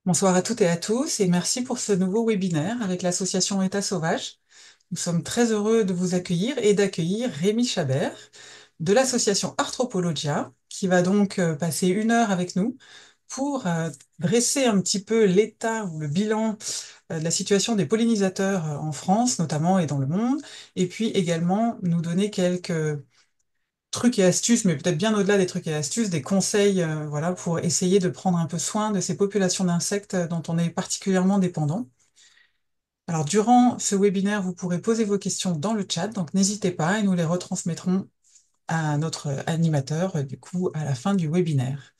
Bonsoir à toutes et à tous et merci pour ce nouveau webinaire avec l'association État Sauvage. Nous sommes très heureux de vous accueillir et d'accueillir Rémi Chabert de l'association Arthropologia qui va donc passer 1 heure avec nous pour dresser un petit peu l'état ou le bilan de la situation des pollinisateurs en France notamment et dans le monde, et puis également nous donner quelques trucs et astuces, mais peut-être bien au-delà des trucs et astuces, des conseils, voilà, pour essayer de prendre un peu soin de ces populations d'insectes dont on est particulièrement dépendant. Alors, durant ce webinaire, vous pourrez poser vos questions dans le chat, donc n'hésitez pas et nous les retransmettrons à notre animateur, du coup, à la fin du webinaire.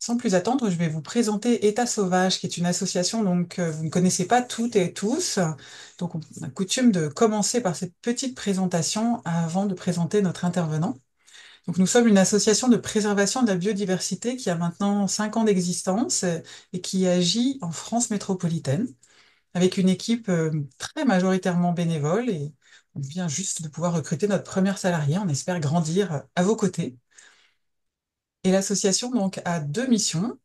Sans plus attendre, je vais vous présenter État Sauvage, qui est une association donc, vous ne connaissez pas toutes et tous. Donc, on a coutume de commencer par cette petite présentation avant de présenter notre intervenant. Donc, nous sommes une association de préservation de la biodiversité qui a maintenant 5 ans d'existence et qui agit en France métropolitaine avec une équipe très majoritairement bénévole, et on vient juste de pouvoir recruter notre première salariée. On espère grandir à vos côtés. Et l'association donc a 2 missions.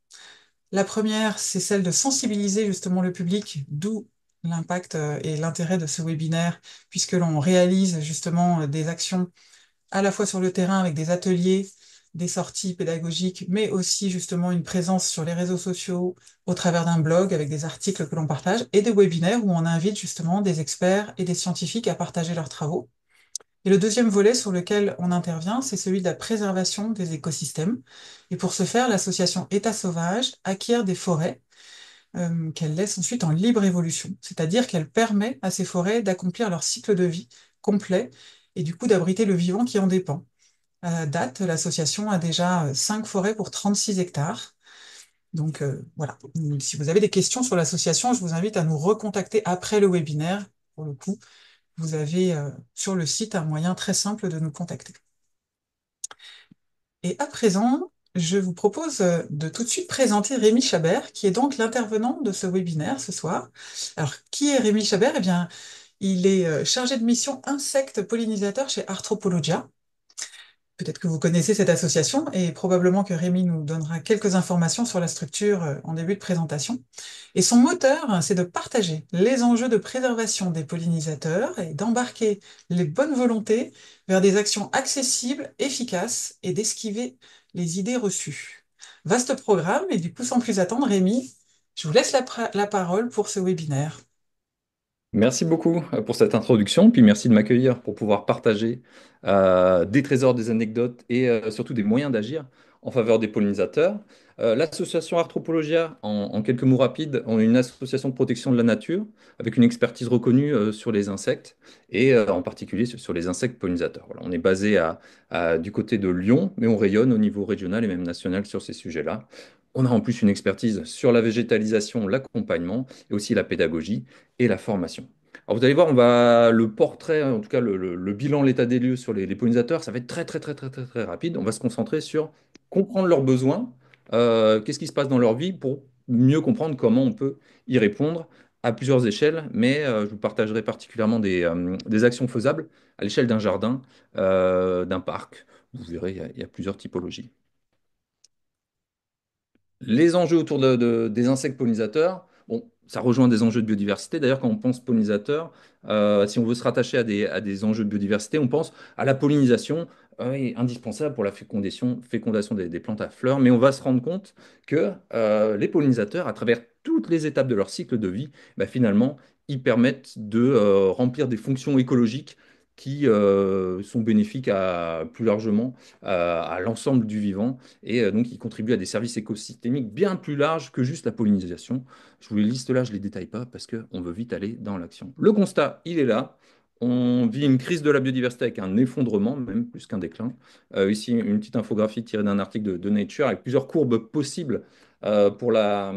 La première, c'est celle de sensibiliser justement le public, d'où l'impact et l'intérêt de ce webinaire, puisque l'on réalise justement des actions à la fois sur le terrain avec des ateliers, des sorties pédagogiques, mais aussi justement une présence sur les réseaux sociaux au travers d'un blog avec des articles que l'on partage et des webinaires où on invite justement des experts et des scientifiques à partager leurs travaux. Et le deuxième volet sur lequel on intervient, c'est celui de la préservation des écosystèmes. Et pour ce faire, l'association État Sauvage acquiert des forêts qu'elle laisse ensuite en libre évolution, c'est-à-dire qu'elle permet à ces forêts d'accomplir leur cycle de vie complet et du coup d'abriter le vivant qui en dépend. À date, l'association a déjà 5 forêts pour 36 hectares. Donc voilà, si vous avez des questions sur l'association, je vous invite à nous recontacter après le webinaire. Pour le coup, vous avez sur le site un moyen très simple de nous contacter. Et à présent, je vous propose de tout de suite présenter Rémi Chabert, qui est donc l'intervenant de ce webinaire ce soir. Alors, qui est Rémi Chabert? Eh bien, il est chargé de mission insectes pollinisateurs chez Arthropologia. Peut-être que vous connaissez cette association et probablement que Rémi nous donnera quelques informations sur la structure en début de présentation. Et son moteur, hein, c'est de partager les enjeux de préservation des pollinisateurs et d'embarquer les bonnes volontés vers des actions accessibles, efficaces et d'esquiver les idées reçues. Vaste programme et du coup, sans plus attendre, Rémi, je vous laisse la parole pour ce webinaire. Merci beaucoup pour cette introduction, puis merci de m'accueillir pour pouvoir partager des trésors, des anecdotes et surtout des moyens d'agir en faveur des pollinisateurs. L'association Arthropologia, en quelques mots rapides, on est une association de protection de la nature avec une expertise reconnue sur les insectes et en particulier sur les insectes pollinisateurs. Voilà, on est basé du côté de Lyon, mais on rayonne au niveau régional et même national sur ces sujets-là. On a en plus une expertise sur la végétalisation, l'accompagnement et aussi la pédagogie et la formation. Alors vous allez voir, on va le portrait, en tout cas le bilan, l'état des lieux sur les pollinisateurs, ça va être très très très très très très rapide. On va se concentrer sur comprendre leurs besoins, qu'est-ce qui se passe dans leur vie pour mieux comprendre comment on peut y répondre à plusieurs échelles, mais je vous partagerai particulièrement des actions faisables à l'échelle d'un jardin, d'un parc. Vous verrez, il y a plusieurs typologies. Les enjeux autour des insectes pollinisateurs, bon, ça rejoint des enjeux de biodiversité. D'ailleurs, quand on pense pollinisateur, si on veut se rattacher à des enjeux de biodiversité, on pense à la pollinisation, est indispensable pour la fécondation des plantes à fleurs. Mais on va se rendre compte que les pollinisateurs, à travers toutes les étapes de leur cycle de vie, bah, finalement, ils permettent de remplir des fonctions écologiques qui sont bénéfiques plus largement à l'ensemble du vivant et donc il contribue à des services écosystémiques bien plus larges que juste la pollinisation. Je vous les liste là, je ne les détaille pas parce qu'on veut vite aller dans l'action. Le constat, il est là. On vit une crise de la biodiversité avec un effondrement, même plus qu'un déclin. Ici, une petite infographie tirée d'un article de Nature avec plusieurs courbes possibles pour la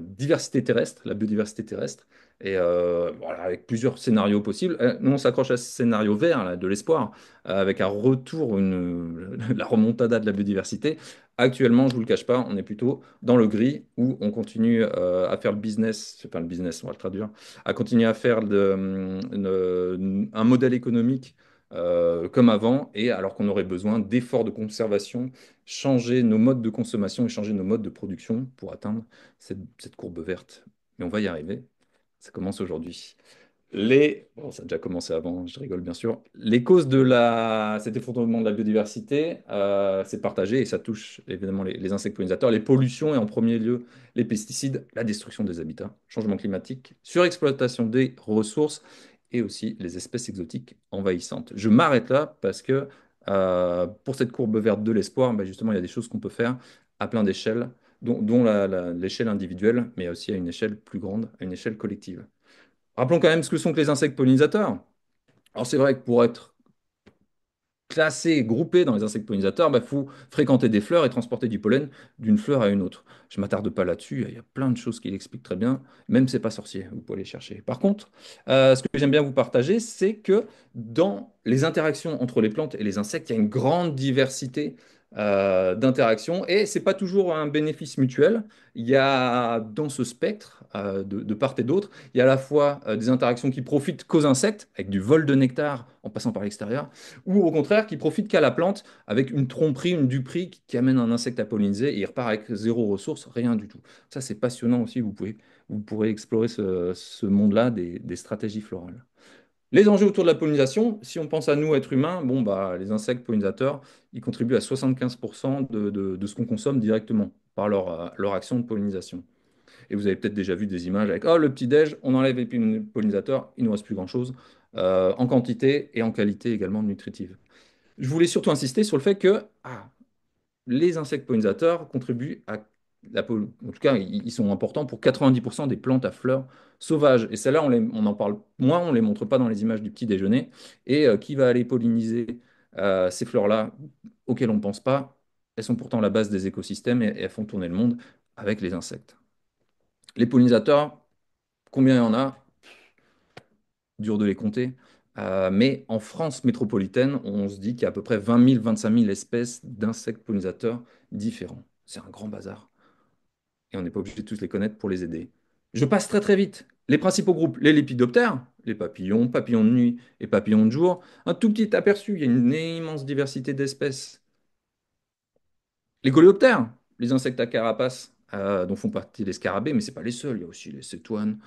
diversité terrestre, la biodiversité terrestre. Et voilà, avec plusieurs scénarios possibles. Nous, on s'accroche à ce scénario vert, là, de l'espoir, avec un retour, la remontada de la biodiversité. Actuellement, je ne vous le cache pas, on est plutôt dans le gris où on continue à faire le business, c'est pas le business, on va le traduire, à continuer à faire un modèle économique comme avant, et alors qu'on aurait besoin d'efforts de conservation, changer nos modes de consommation et changer nos modes de production pour atteindre cette courbe verte. Mais on va y arriver. Ça commence aujourd'hui. Bon, ça a déjà commencé avant, je rigole bien sûr. Les causes de cet effondrement de la biodiversité, c'est partagé et ça touche évidemment les insectes pollinisateurs, les pollutions et en premier lieu les pesticides, la destruction des habitats, changement climatique, surexploitation des ressources et aussi les espèces exotiques envahissantes. Je m'arrête là parce que pour cette courbe verte de l'espoir, ben justement, il y a des choses qu'on peut faire à plein d'échelles, dont l'échelle individuelle, mais aussi à une échelle plus grande, à une échelle collective. Rappelons quand même ce que sont que les insectes pollinisateurs. Alors c'est vrai que pour être classé, groupé dans les insectes pollinisateurs, il faut fréquenter des fleurs et transporter du pollen d'une fleur à une autre. Je ne m'attarde pas là-dessus, il y a plein de choses qui l'expliquent très bien, même c'est pas sorcier, vous pouvez les chercher. Par contre, ce que j'aime bien vous partager, c'est que dans les interactions entre les plantes et les insectes, il y a une grande diversité d'interactions et c'est pas toujours un bénéfice mutuel. Il y a dans ce spectre, de part et d'autre, il y a à la fois des interactions qui profitent qu'aux insectes, avec du vol de nectar en passant par l'extérieur, ou au contraire qui profite qu'à la plante avec une tromperie, une duperie qui amène un insecte à polliniser et il repart avec zéro ressource, rien du tout. Ça, c'est passionnant aussi, vous pourrez explorer ce monde-là des stratégies florales. Les enjeux autour de la pollinisation, si on pense à nous, êtres humains, bon, bah, les insectes pollinisateurs, ils contribuent à 75% de ce qu'on consomme directement par leur action de pollinisation. Et vous avez peut-être déjà vu des images avec, oh, le petit-déj, on enlève les pollinisateurs, il ne nous reste plus grand-chose, en quantité et en qualité également nutritive. Je voulais surtout insister sur le fait que les insectes pollinisateurs contribuent à en tout cas, ils sont importants pour 90% des plantes à fleurs sauvages. Et celles-là, on en parle moins, on ne les montre pas dans les images du petit déjeuner. Et qui va aller polliniser ces fleurs-là auxquelles on ne pense pas? Elles sont pourtant la base des écosystèmes et elles font tourner le monde avec les insectes. Les pollinisateurs, combien il y en a? Dur de les compter. Mais en France métropolitaine, on se dit qu'il y a à peu près 20 000, 25 000 espèces d'insectes pollinisateurs différents. C'est un grand bazar. Et on n'est pas obligé de tous les connaître pour les aider. Je passe très très vite. Les principaux groupes, les lépidoptères, les papillons, papillons de nuit et papillons de jour. Un tout petit aperçu, il y a une immense diversité d'espèces. Les coléoptères, les insectes à carapace, dont font partie les scarabées, mais ce n'est pas les seuls. Il y a aussi les cétoines.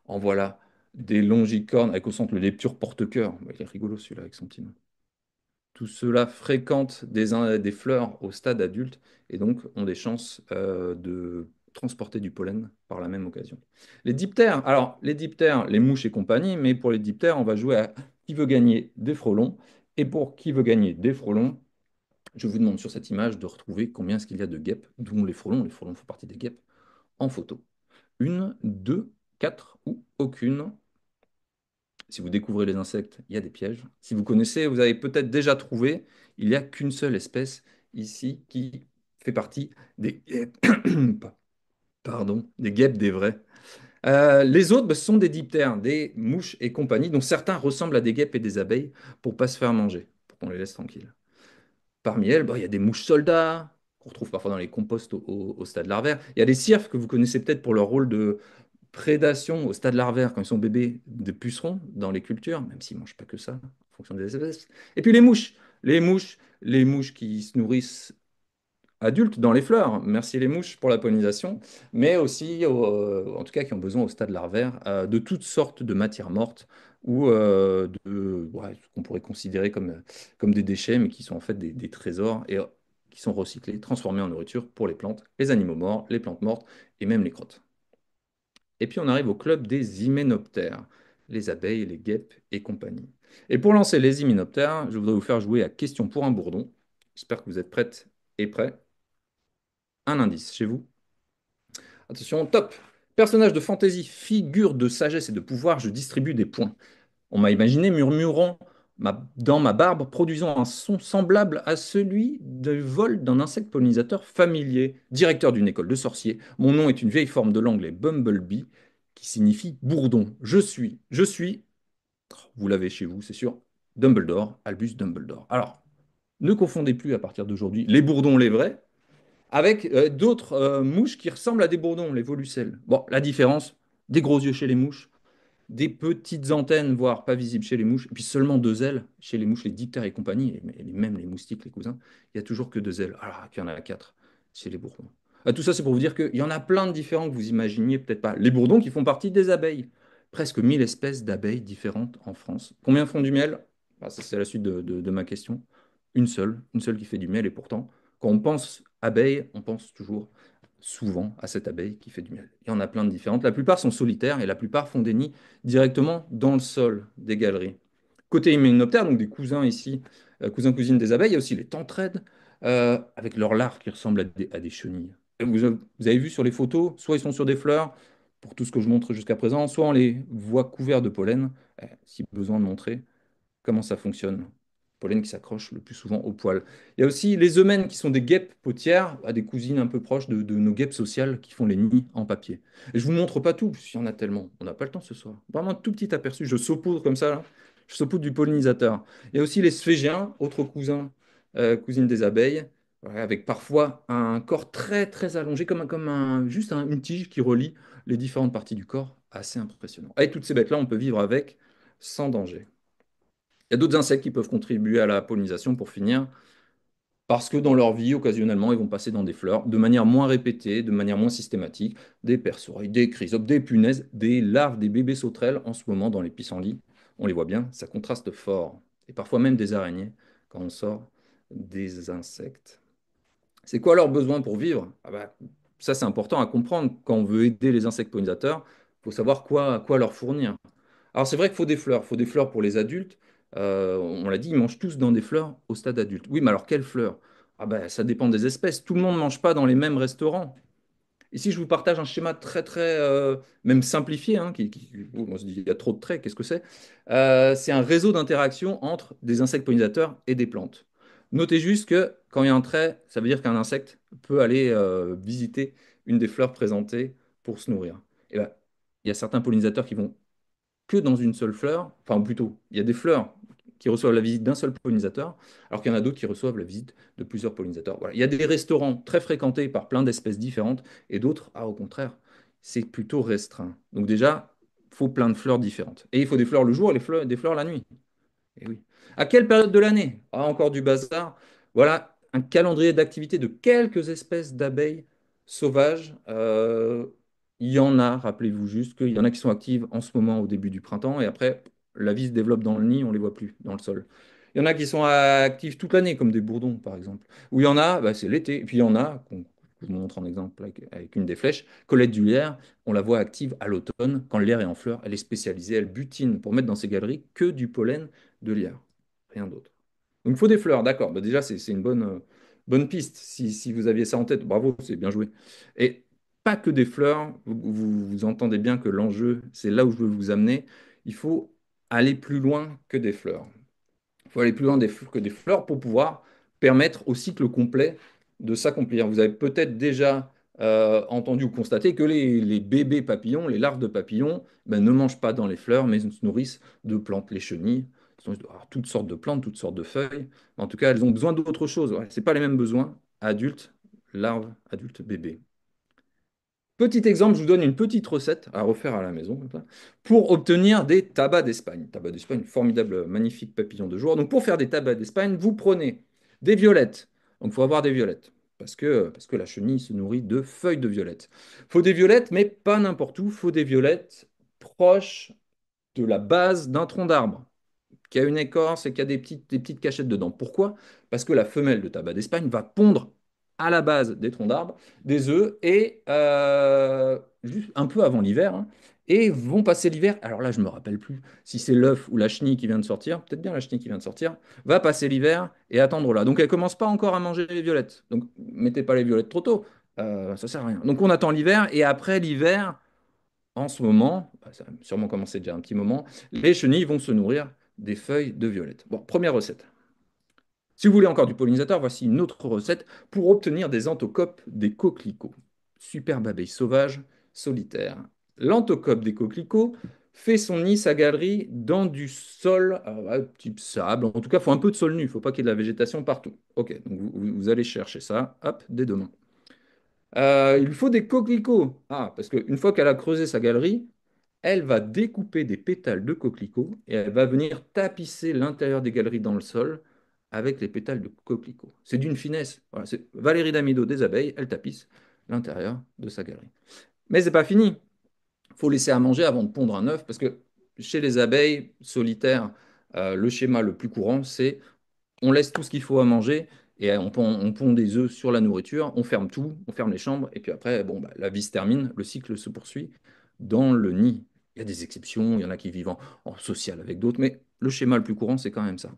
En voilà des longicornes avec au centre le lepture porte-cœur. Il est rigolo celui-là avec son petit nom. Tout cela fréquente des fleurs au stade adulte et donc ont des chances de transporter du pollen par la même occasion. Les diptères, alors les diptères, les mouches et compagnie, mais pour les diptères, on va jouer à qui veut gagner des frelons. Et pour qui veut gagner des frelons, je vous demande sur cette image de retrouver combien est-ce qu'il y a de guêpes, dont les frelons font partie des guêpes, en photo. Une, deux, quatre ou aucune. Si vous découvrez les insectes, il y a des pièges. Si vous connaissez, vous avez peut-être déjà trouvé, il n'y a qu'une seule espèce ici qui fait partie des guêpes, pardon, des guêpes des vrais. Les autres, ce sont des diptères, des mouches et compagnie, dont certains ressemblent à des guêpes et des abeilles pour pas se faire manger, pour qu'on les laisse tranquilles. Parmi elles, il y a des mouches soldats, qu'on retrouve parfois dans les composts au stade larvaire. Il y a des cirques que vous connaissez peut-être pour leur rôle de prédation au stade larvaire, quand ils sont bébés, de pucerons dans les cultures, même s'ils ne mangent pas que ça, en fonction des espèces. Et puis les mouches qui se nourrissent adultes dans les fleurs, merci les mouches pour la pollinisation, mais aussi, en tout cas, qui ont besoin au stade larvaire de toutes sortes de matières mortes ou ce qu'on pourrait considérer comme des déchets, mais qui sont en fait des trésors et qui sont recyclés, transformés en nourriture pour les plantes, les animaux morts, les plantes mortes et même les crottes. Et puis on arrive au club des hyménoptères, les abeilles, les guêpes et compagnie. Et pour lancer les hyménoptères, je voudrais vous faire jouer à Question pour un bourdon. J'espère que vous êtes prêtes et prêts. Un indice chez vous. Attention, top. Personnage de fantaisie, figure de sagesse et de pouvoir, je distribue des points. On m'a imaginé murmurant dans ma barbe, produisant un son semblable à celui de vol d'un insecte pollinisateur familier. Directeur d'une école de sorciers, mon nom est une vieille forme de l'anglais Bumblebee, qui signifie bourdon. Je suis, vous l'avez chez vous, c'est sûr, Dumbledore, Albus Dumbledore. Alors, ne confondez plus à partir d'aujourd'hui les bourdons, les vrais, avec d'autres mouches qui ressemblent à des bourdons, les volucelles. Bon, la différence, des gros yeux chez les mouches, des petites antennes, voire pas visibles chez les mouches, et puis seulement deux ailes chez les mouches, les diptères et compagnie, et même les moustiques, les cousins, il y a toujours que deux ailes, alors qu'il y en a quatre chez les bourdons. Tout ça, c'est pour vous dire qu'il y en a plein de différents que vous imaginiez peut-être pas. Les bourdons qui font partie des abeilles. Presque 1000 espèces d'abeilles différentes en France. Combien font du miel? Ça, c'est la suite de ma question. Une seule qui fait du miel, et pourtant, quand on pense abeille, on pense toujours souvent à cette abeille qui fait du miel. Il y en a plein de différentes. La plupart sont solitaires et la plupart font des nids directement dans le sol des galeries. Côté hyménoptères, donc des cousins ici, cousins-cousines des abeilles, il y a aussi les tentraides, avec leurs larves qui ressemblent à des chenilles. Et vous avez vu sur les photos, soit ils sont sur des fleurs, pour tout ce que je montre jusqu'à présent, soit on les voit couverts de pollen, si besoin de montrer comment ça fonctionne. Pollen qui s'accroche le plus souvent au poil. Il y a aussi les eumènes qui sont des guêpes potières, à des cousines un peu proches de nos guêpes sociales qui font les nids en papier. Et je vous montre pas tout, parce qu'il y en a tellement. On n'a pas le temps ce soir. Vraiment un tout petit aperçu. Je saupoudre comme ça, là. Je saupoudre du pollinisateur. Il y a aussi les sphégiens, autres cousins, cousines des abeilles, ouais, avec parfois un corps très très allongé, juste une tige qui relie les différentes parties du corps. Assez impressionnant. Et toutes ces bêtes-là, on peut vivre avec sans danger. Il y a d'autres insectes qui peuvent contribuer à la pollinisation pour finir, parce que dans leur vie, occasionnellement, ils vont passer dans des fleurs de manière moins répétée, de manière moins systématique, des perce-oreilles, des chrysopes, des punaises, des larves, des bébés sauterelles. En ce moment, dans les pissenlits, on les voit bien, ça contraste fort. Et parfois même des araignées quand on sort des insectes. C'est quoi leurs besoins pour vivre? Ça, c'est important à comprendre. Quand on veut aider les insectes pollinisateurs, il faut savoir quoi leur fournir. Alors c'est vrai qu'il faut des fleurs pour les adultes. On l'a dit, ils mangent tous dans des fleurs au stade adulte. Oui, mais alors quelles fleurs? Ça dépend des espèces. Tout le monde ne mange pas dans les mêmes restaurants. Ici, je vous partage un schéma même simplifié, hein, on se dit, il y a trop de traits, qu'est-ce que c'est? C'est un réseau d'interaction entre des insectes pollinisateurs et des plantes. Notez juste que quand il y a un trait, ça veut dire qu'un insecte peut aller visiter une des fleurs présentées pour se nourrir. Et ben, il y a certains pollinisateurs qui vont que dans une seule fleur, enfin plutôt, il y a des fleurs qui reçoivent la visite d'un seul pollinisateur, alors qu'il y en a d'autres qui reçoivent la visite de plusieurs pollinisateurs. Voilà. Il y a des restaurants très fréquentés par plein d'espèces différentes, et d'autres, au contraire, c'est plutôt restreint. Donc déjà, il faut plein de fleurs différentes. Et il faut des fleurs le jour et des fleurs la nuit. Eh oui. À quelle période de l'année? Encore du bazar. Voilà un calendrier d'activité de quelques espèces d'abeilles sauvages. Il y en a, rappelez-vous juste qu'il y en a qui sont actives en ce moment au début du printemps et après, la vie se développe dans le nid, on ne les voit plus dans le sol. Il y en a qui sont actives toute l'année, comme des bourdons par exemple. Ou il y en a, c'est l'été. Et puis il y en a, je vous montre en exemple avec une des flèches, Colette du Lierre, on la voit active à l'automne, quand le lierre est en fleurs, elle est spécialisée, elle butine pour mettre dans ses galeries que du pollen de lierre, rien d'autre. Donc il faut des fleurs, d'accord. Déjà, c'est une bonne piste. Si vous aviez ça en tête, bravo, c'est bien joué. Et pas que des fleurs, vous entendez bien que l'enjeu, c'est là où je veux vous amener. Il faut aller plus loin que des fleurs. Il faut aller plus loin que des fleurs pour pouvoir permettre au cycle complet de s'accomplir. Vous avez peut-être déjà entendu ou constaté que les bébés papillons, les larves de papillons, ne mangent pas dans les fleurs, mais se nourrissent de plantes, les chenilles. Alors, toutes sortes de plantes, toutes sortes de feuilles. En tout cas, elles ont besoin d'autre chose. Ouais, ce n'est pas les mêmes besoins. Adultes, larves, adultes, bébés. Petit exemple, je vous donne une petite recette à refaire à la maison comme ça, pour obtenir des tabacs d'Espagne. Tabac d'Espagne, formidable, magnifique papillon de jour. Donc pour faire des tabacs d'Espagne, vous prenez des violettes. Donc il faut avoir des violettes parce que la chenille se nourrit de feuilles de violettes. Il faut des violettes, mais pas n'importe où. Il faut des violettes proches de la base d'un tronc d'arbre qui a une écorce et qui a des petites cachettes dedans. Pourquoi? Parce que la femelle de tabac d'Espagne va pondre à la base des troncs d'arbres des œufs et juste un peu avant l'hiver, hein, et vont passer l'hiver. Alors là, je me rappelle plus si c'est l'œuf ou la chenille qui vient de sortir, peut-être bien la chenille qui vient de sortir, va passer l'hiver et attendre là. Donc elle commence pas encore à manger les violettes. Donc mettez pas les violettes trop tôt, ça sert à rien. Donc on attend l'hiver et après l'hiver, en ce moment, ça va sûrement commencer déjà un petit moment, les chenilles vont se nourrir des feuilles de violette. Bon, première recette. Si vous voulez encore du pollinisateur, voici une autre recette pour obtenir des anthocopes des coquelicots. Superbe abeille sauvage, solitaire. L'anthocope des coquelicots fait son nid, sa galerie, dans du sol, type sable. En tout cas, il faut un peu de sol nu, il ne faut pas qu'il y ait de la végétation partout. Ok, donc vous allez chercher ça, hop, dès demain. Il lui faut des coquelicots. Parce qu'une fois qu'elle a creusé sa galerie, elle va découper des pétales de coquelicot et elle va venir tapisser l'intérieur des galeries dans le sol avec les pétales de coquelicot. C'est d'une finesse. Voilà, c'est Valérie Damido des abeilles, elle tapisse l'intérieur de sa galerie. Mais c'est pas fini. Il faut laisser à manger avant de pondre un œuf parce que chez les abeilles solitaires, le schéma le plus courant, c'est on laisse tout ce qu'il faut à manger et on pond des œufs sur la nourriture, on ferme tout, on ferme les chambres, et puis après, bon, bah, la vie se termine, le cycle se poursuit dans le nid. Il y a des exceptions, il y en a qui vivent en social avec d'autres, mais le schéma le plus courant, c'est quand même ça.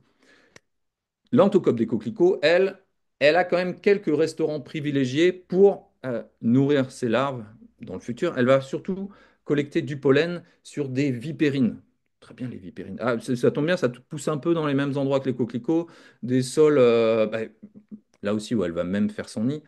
L'entocope des coquelicots, elle a quand même quelques restaurants privilégiés pour nourrir ses larves dans le futur. Elle va surtout collecter du pollen sur des vipérines. Très bien, les vipérines. Ah, ça tombe bien, ça pousse un peu dans les mêmes endroits que les coquelicots, des sols, bah, là aussi où elle va même faire son nid,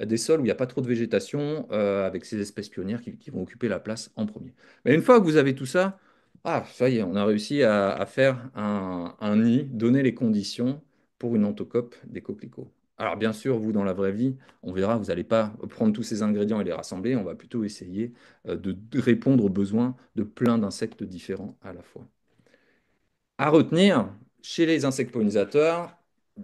des sols où il n'y a pas trop de végétation, avec ces espèces pionnières qui vont occuper la place en premier. Mais une fois que vous avez tout ça, ah, ça y est, on a réussi à faire un nid, donner les conditions pour une entocope des coquelicots. Alors bien sûr, vous, dans la vraie vie, on verra, vous n'allez pas prendre tous ces ingrédients et les rassembler, on va plutôt essayer de répondre aux besoins de plein d'insectes différents à la fois. À retenir, chez les insectes pollinisateurs,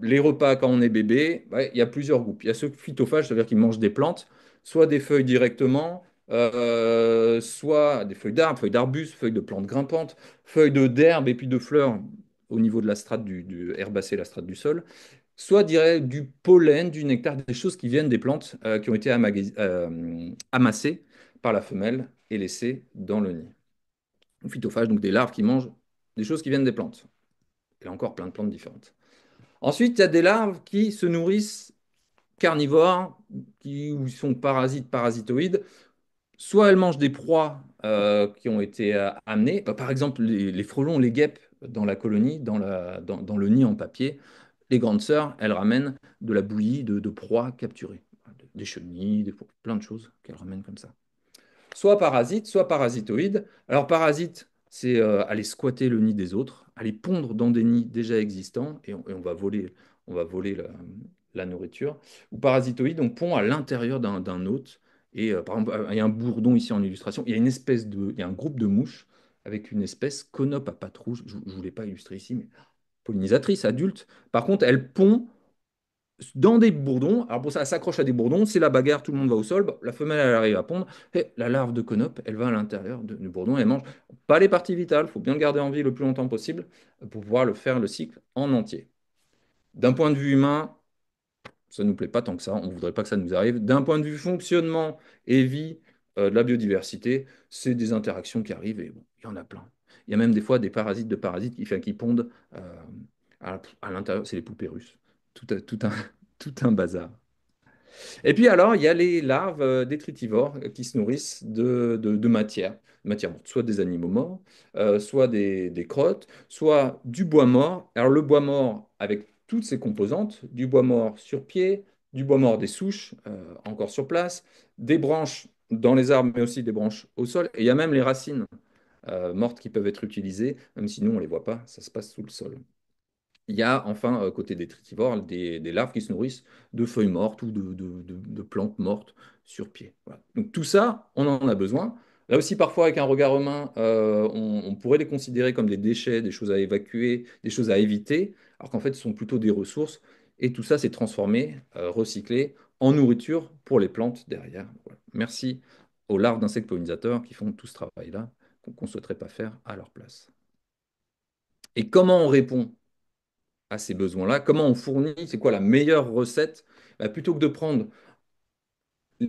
les repas quand on est bébé, ouais, il y a plusieurs groupes. Il y a ceux phytophages, c'est-à-dire qu'ils mangent des plantes, soit des feuilles directement, soit des feuilles d'arbres, feuilles d'arbustes, feuilles de plantes grimpantes, feuilles d'herbe et puis de fleurs au niveau de la strate du herbacée, la strate du sol, soit dirais, du pollen, du nectar, des choses qui viennent des plantes qui ont été amassées par la femelle et laissées dans le nid. Phytophage, donc des larves qui mangent des choses qui viennent des plantes. Et encore plein de plantes différentes. Ensuite, il y a des larves qui se nourrissent carnivores, ou sont parasites, parasitoïdes. Soit elles mangent des proies qui ont été amenées, par exemple les frelons, les guêpes dans la colonie, dans le nid en papier. Les grandes sœurs, elles ramènent de la bouillie de proies capturées. Des chenilles, plein de choses qu'elles ramènent comme ça. Soit parasite, soit parasitoïde. Alors parasite, c'est aller squatter le nid des autres, aller pondre dans des nids déjà existants et on va voler la nourriture. Ou parasitoïde, on pond à l'intérieur d'un hôte. Et par exemple, il y a un bourdon ici en illustration. Il y a un groupe de mouches avec une espèce Conope à pattes rouges. Je ne voulais pas illustrer ici, mais pollinisatrice adulte. Par contre, elle pond dans des bourdons. Alors pour ça, elle s'accroche à des bourdons, c'est la bagarre, tout le monde va au sol. Bon, la femelle, elle arrive à pondre, et la larve de conope, elle va à l'intérieur du bourdon, elle mange pas les parties vitales, il faut bien le garder en vie le plus longtemps possible pour pouvoir le faire le cycle en entier. D'un point de vue humain, ça ne nous plaît pas tant que ça, on ne voudrait pas que ça nous arrive. D'un point de vue fonctionnement et vie de la biodiversité, c'est des interactions qui arrivent et bon, il y en a plein. Il y a même des fois des parasites de parasites qui pondent à l'intérieur, c'est les poupées russes. Tout un bazar. Et puis alors, il y a les larves détritivores qui se nourrissent de matière morte, soit des animaux morts, soit des crottes, soit du bois mort. Alors le bois mort avec toutes ses composantes, du bois mort sur pied, du bois mort des souches encore sur place, des branches dans les arbres, mais aussi des branches au sol. Et il y a même les racines mortes qui peuvent être utilisées, même si nous, on ne les voit pas, ça se passe sous le sol. Il y a enfin, côté détritivore, des larves qui se nourrissent de feuilles mortes ou de plantes mortes sur pied. Voilà. Donc tout ça, on en a besoin. Là aussi, parfois, avec un regard humain, on pourrait les considérer comme des déchets, des choses à évacuer, des choses à éviter, alors qu'en fait, ce sont plutôt des ressources. Et tout ça, c'est transformé, recyclé en nourriture pour les plantes derrière. Voilà. Merci aux larves d'insectes pollinisateurs qui font tout ce travail-là qu'on ne souhaiterait pas faire à leur place. Et comment on répond à ces besoins-là? Comment on fournit? C'est quoi la meilleure recette? Bah, plutôt que de prendre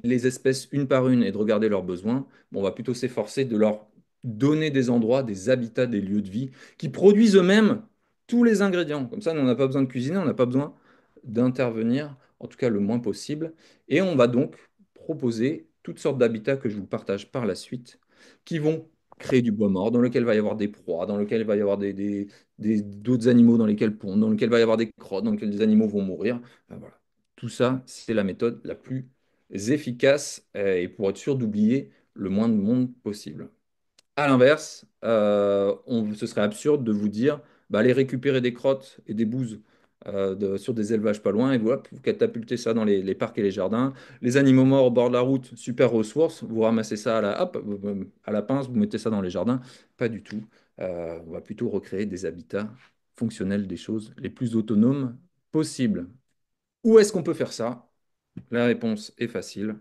les espèces une par une et de regarder leurs besoins, bon, on va plutôt s'efforcer de leur donner des endroits, des habitats, des lieux de vie qui produisent eux-mêmes tous les ingrédients. Comme ça, on n'a pas besoin de cuisiner, on n'a pas besoin d'intervenir, en tout cas le moins possible. Et on va donc proposer toutes sortes d'habitats que je vous partage par la suite, qui vont créer du bois mort, dans lequel il va y avoir des proies, dans lequel il va y avoir d'autres animaux dans lesquels pondre, dans lequel il va y avoir des crottes, dans lesquels des animaux vont mourir. Voilà. Tout ça, c'est la méthode la plus efficace et pour être sûr d'oublier le moins de monde possible. À l'inverse, ce serait absurde de vous dire, bah, allez récupérer des crottes et des bouses sur des élevages pas loin, et voilà, vous catapultez ça dans les parcs et les jardins. Les animaux morts au bord de la route, super ressource, vous ramassez ça à la pince, vous mettez ça dans les jardins. Pas du tout. On va plutôt recréer des habitats fonctionnels, des choses les plus autonomes possibles. Où est-ce qu'on peut faire ça? La réponse est facile.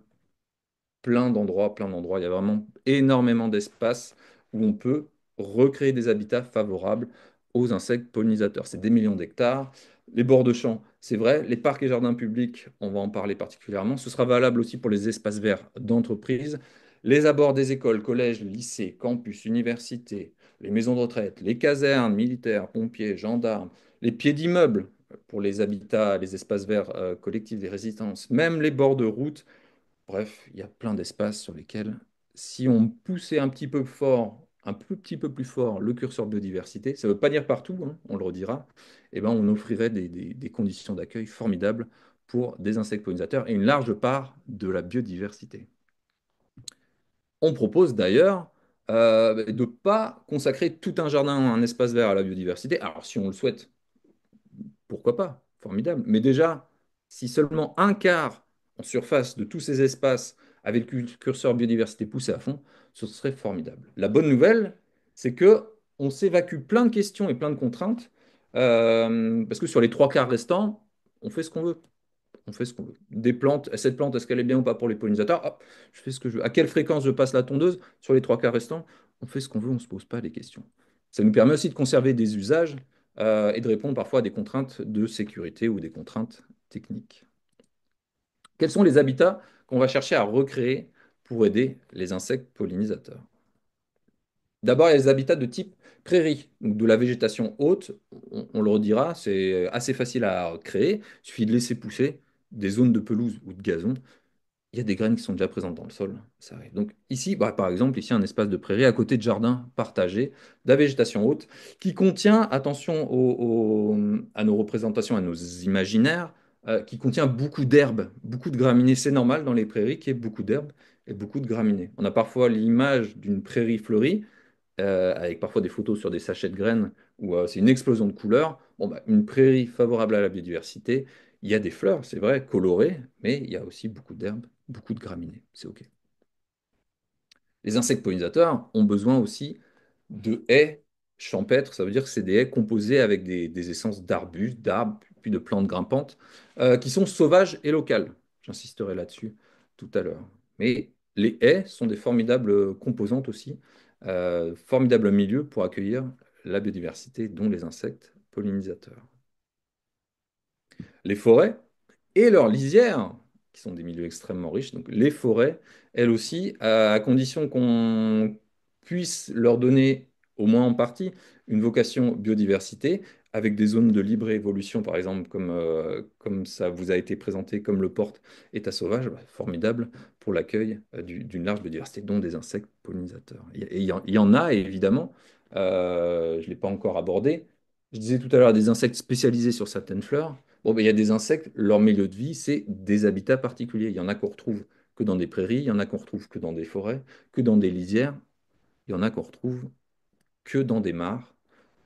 Plein d'endroits, plein d'endroits. Il y a vraiment énormément d'espaces où on peut recréer des habitats favorables aux insectes pollinisateurs. C'est des millions d'hectares. Les bords de champs, c'est vrai. Les parcs et jardins publics, on va en parler particulièrement. Ce sera valable aussi pour les espaces verts d'entreprise. Les abords des écoles, collèges, lycées, campus, universités, les maisons de retraite, les casernes, militaires, pompiers, gendarmes, les pieds d'immeubles pour les habitats, les espaces verts collectifs des résidences, même les bords de route. Bref, il y a plein d'espaces sur lesquels, si on poussait un petit peu fort, un petit peu plus fort le curseur biodiversité, ça ne veut pas dire partout, hein, on le redira, eh ben, on offrirait des conditions d'accueil formidables pour des insectes pollinisateurs et une large part de la biodiversité. On propose d'ailleurs de ne pas consacrer tout un jardin, un espace vert à la biodiversité. Alors, si on le souhaite, pourquoi pas? Formidable. Mais déjà, si seulement un quart en surface de tous ces espaces avait le curseur biodiversité poussé à fond, ce serait formidable. La bonne nouvelle, c'est que on s'évacue plein de questions et plein de contraintes, parce que sur les trois quarts restants, on fait ce qu'on veut. On fait ce qu'on veut. Des plantes, cette plante, est-ce qu'elle est bien ou pas pour les pollinisateurs? Hop, je fais ce que je veux. À quelle fréquence je passe la tondeuse? Sur les trois quarts restants, on fait ce qu'on veut, on ne se pose pas les questions. Ça nous permet aussi de conserver des usages et de répondre parfois à des contraintes de sécurité ou des contraintes techniques. Quels sont les habitats qu'on va chercher à recréer pour aider les insectes pollinisateurs? D'abord, il y a les habitats de type prairie, donc de la végétation haute, on le redira, c'est assez facile à créer, il suffit de laisser pousser des zones de pelouse ou de gazon. Il y a des graines qui sont déjà présentes dans le sol, ça arrive. Donc ici, bah, par exemple, ici un espace de prairie à côté de jardin partagé, de la végétation haute, qui contient, attention à nos représentations, à nos imaginaires, qui contient beaucoup d'herbes, beaucoup de graminées. C'est normal dans les prairies qu'il y ait beaucoup d'herbes et beaucoup de graminées. On a parfois l'image d'une prairie fleurie, avec parfois des photos sur des sachets de graines où c'est une explosion de couleurs. Bon, bah, une prairie favorable à la biodiversité, il y a des fleurs, c'est vrai, colorées, mais il y a aussi beaucoup d'herbes, beaucoup de graminées. C'est OK. Les insectes pollinisateurs ont besoin aussi de haies champêtres. Ça veut dire que c'est des haies composées avec des essences d'arbustes, d'arbres, puis de plantes grimpantes, qui sont sauvages et locales. J'insisterai là-dessus tout à l'heure. Mais les haies sont des formidables composantes aussi, formidables milieux pour accueillir la biodiversité, dont les insectes pollinisateurs. Les forêts et leurs lisières, qui sont des milieux extrêmement riches. Donc les forêts, elles aussi, à condition qu'on puisse leur donner, au moins en partie, une vocation biodiversité, avec des zones de libre évolution, par exemple, comme ça vous a été présenté, comme le porte état sauvage, bah, formidable pour l'accueil d'une large biodiversité, dont des insectes pollinisateurs. Et il y en a, évidemment, je ne l'ai pas encore abordé. Je disais tout à l'heure des insectes spécialisés sur certaines fleurs. Bon, ben, il y a des insectes, leur milieu de vie, c'est des habitats particuliers. Il y en a qu'on retrouve que dans des prairies, il y en a qu'on retrouve que dans des forêts, que dans des lisières, il y en a qu'on retrouve que dans des mares.